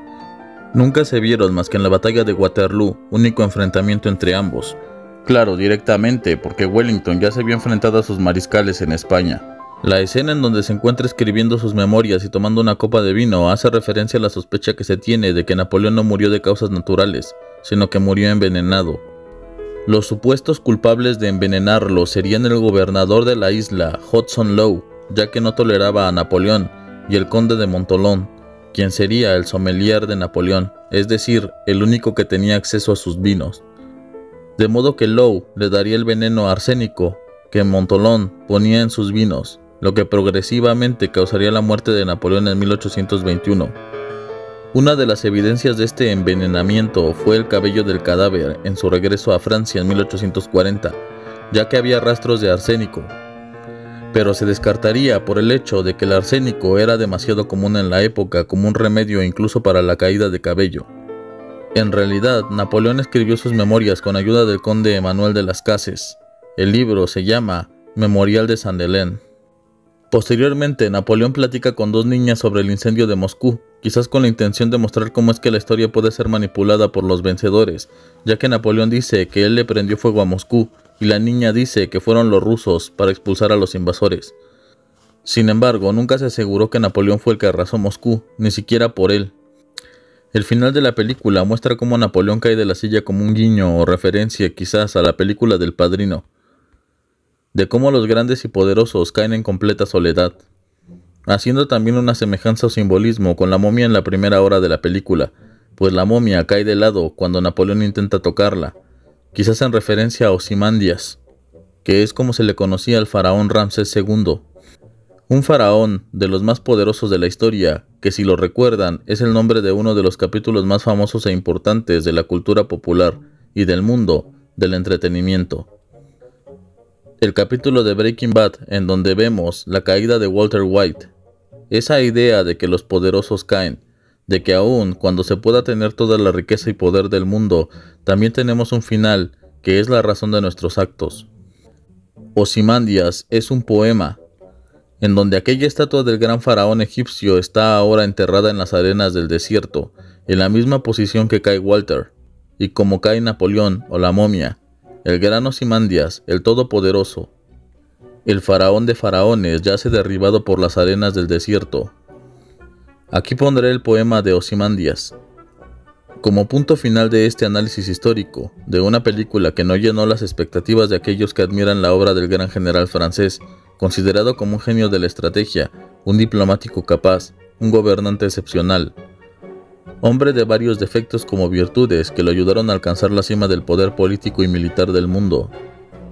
Nunca se vieron más que en la batalla de Waterloo, único enfrentamiento entre ambos. Claro, directamente, porque Wellington ya se había enfrentado a sus mariscales en España. La escena en donde se encuentra escribiendo sus memorias y tomando una copa de vino hace referencia a la sospecha que se tiene de que Napoleón no murió de causas naturales, sino que murió envenenado. Los supuestos culpables de envenenarlo serían el gobernador de la isla, Hudson Lowe, ya que no toleraba a Napoleón, y el conde de Montholon, quien sería el sommelier de Napoleón, es decir, el único que tenía acceso a sus vinos. De modo que Lowe le daría el veneno arsénico que Montholon ponía en sus vinos, lo que progresivamente causaría la muerte de Napoleón en 1821. Una de las evidencias de este envenenamiento fue el cabello del cadáver en su regreso a Francia en 1840, ya que había rastros de arsénico, pero se descartaría por el hecho de que el arsénico era demasiado común en la época como un remedio incluso para la caída de cabello. En realidad, Napoleón escribió sus memorias con ayuda del conde Emmanuel de Las Cases. El libro se llama Memorial de Saint-Helene. Posteriormente, Napoleón platica con dos niñas sobre el incendio de Moscú, quizás con la intención de mostrar cómo es que la historia puede ser manipulada por los vencedores, ya que Napoleón dice que él le prendió fuego a Moscú, y la niña dice que fueron los rusos para expulsar a los invasores. Sin embargo, nunca se aseguró que Napoleón fue el que arrasó Moscú, ni siquiera por él. El final de la película muestra cómo Napoleón cae de la silla como un guiño o referencia quizás a la película del Padrino. de cómo los grandes y poderosos caen en completa soledad, haciendo también una semejanza o simbolismo con la momia en la primera hora de la película, pues la momia cae de lado cuando Napoleón intenta tocarla, quizás en referencia a Ozymandias, que es como se le conocía al faraón Ramsés II, un faraón de los más poderosos de la historia, que si lo recuerdan es el nombre de uno de los capítulos más famosos e importantes de la cultura popular y del mundo del entretenimiento. El capítulo de Breaking Bad en donde vemos la caída de Walter White, esa idea de que los poderosos caen, de que aun cuando se pueda tener toda la riqueza y poder del mundo, también tenemos un final que es la razón de nuestros actos. Ozymandias es un poema en donde aquella estatua del gran faraón egipcio está ahora enterrada en las arenas del desierto, en la misma posición que cae Walter, y como cae Napoleón o la momia, el gran Ozymandias, el todopoderoso, el faraón de faraones, yace derribado por las arenas del desierto. Aquí pondré el poema de Ozymandias. Como punto final de este análisis histórico, de una película que no llenó las expectativas de aquellos que admiran la obra del gran general francés, considerado como un genio de la estrategia, un diplomático capaz, un gobernante excepcional, hombre de varios defectos como virtudes que lo ayudaron a alcanzar la cima del poder político y militar del mundo,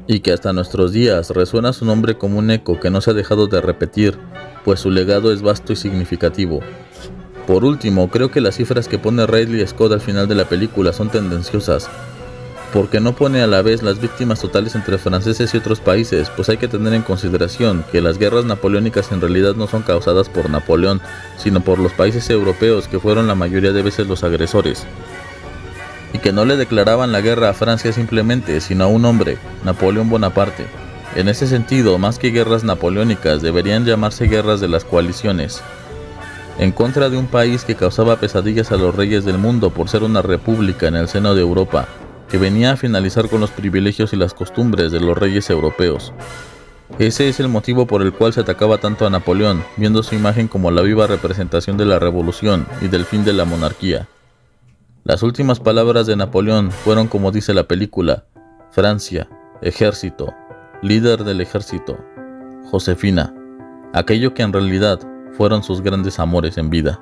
y que hasta nuestros días resuena su nombre como un eco que no se ha dejado de repetir, pues su legado es vasto y significativo. Por último, creo que las cifras que pone Ridley Scott al final de la película son tendenciosas, porque no pone a la vez las víctimas totales entre franceses y otros países, pues hay que tener en consideración que las guerras napoleónicas en realidad no son causadas por Napoleón, sino por los países europeos que fueron la mayoría de veces los agresores, y que no le declaraban la guerra a Francia simplemente, sino a un hombre, Napoleón Bonaparte. En ese sentido, más que guerras napoleónicas, deberían llamarse guerras de las coaliciones, en contra de un país que causaba pesadillas a los reyes del mundo por ser una república en el seno de Europa, que venía a finalizar con los privilegios y las costumbres de los reyes europeos. Ese es el motivo por el cual se atacaba tanto a Napoleón, viendo su imagen como la viva representación de la revolución y del fin de la monarquía. Las últimas palabras de Napoleón fueron como dice la película: Francia, ejército, líder del ejército, Josefina, aquello que en realidad fueron sus grandes amores en vida.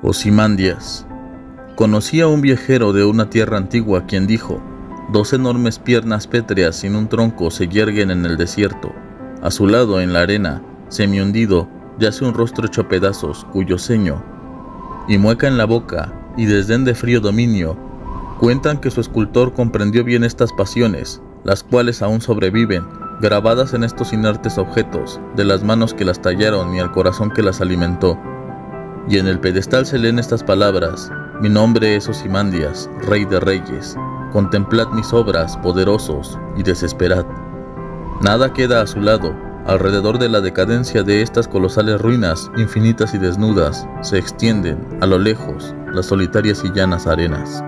Ozymandias. Conocí a un viajero de una tierra antigua quien dijo: 2 enormes piernas pétreas sin un tronco se yerguen en el desierto. A su lado, en la arena, semi-hundido, yace un rostro hecho pedazos, cuyo ceño y mueca en la boca y desdén de frío dominio cuentan que su escultor comprendió bien estas pasiones, las cuales aún sobreviven, grabadas en estos inertes objetos, de las manos que las tallaron y al corazón que las alimentó. Y en el pedestal se leen estas palabras: mi nombre es Ozymandias, rey de reyes. Contemplad mis obras, poderosos, y desesperad. Nada queda a su lado. Alrededor de la decadencia de estas colosales ruinas, infinitas y desnudas, se extienden, a lo lejos, las solitarias y llanas arenas.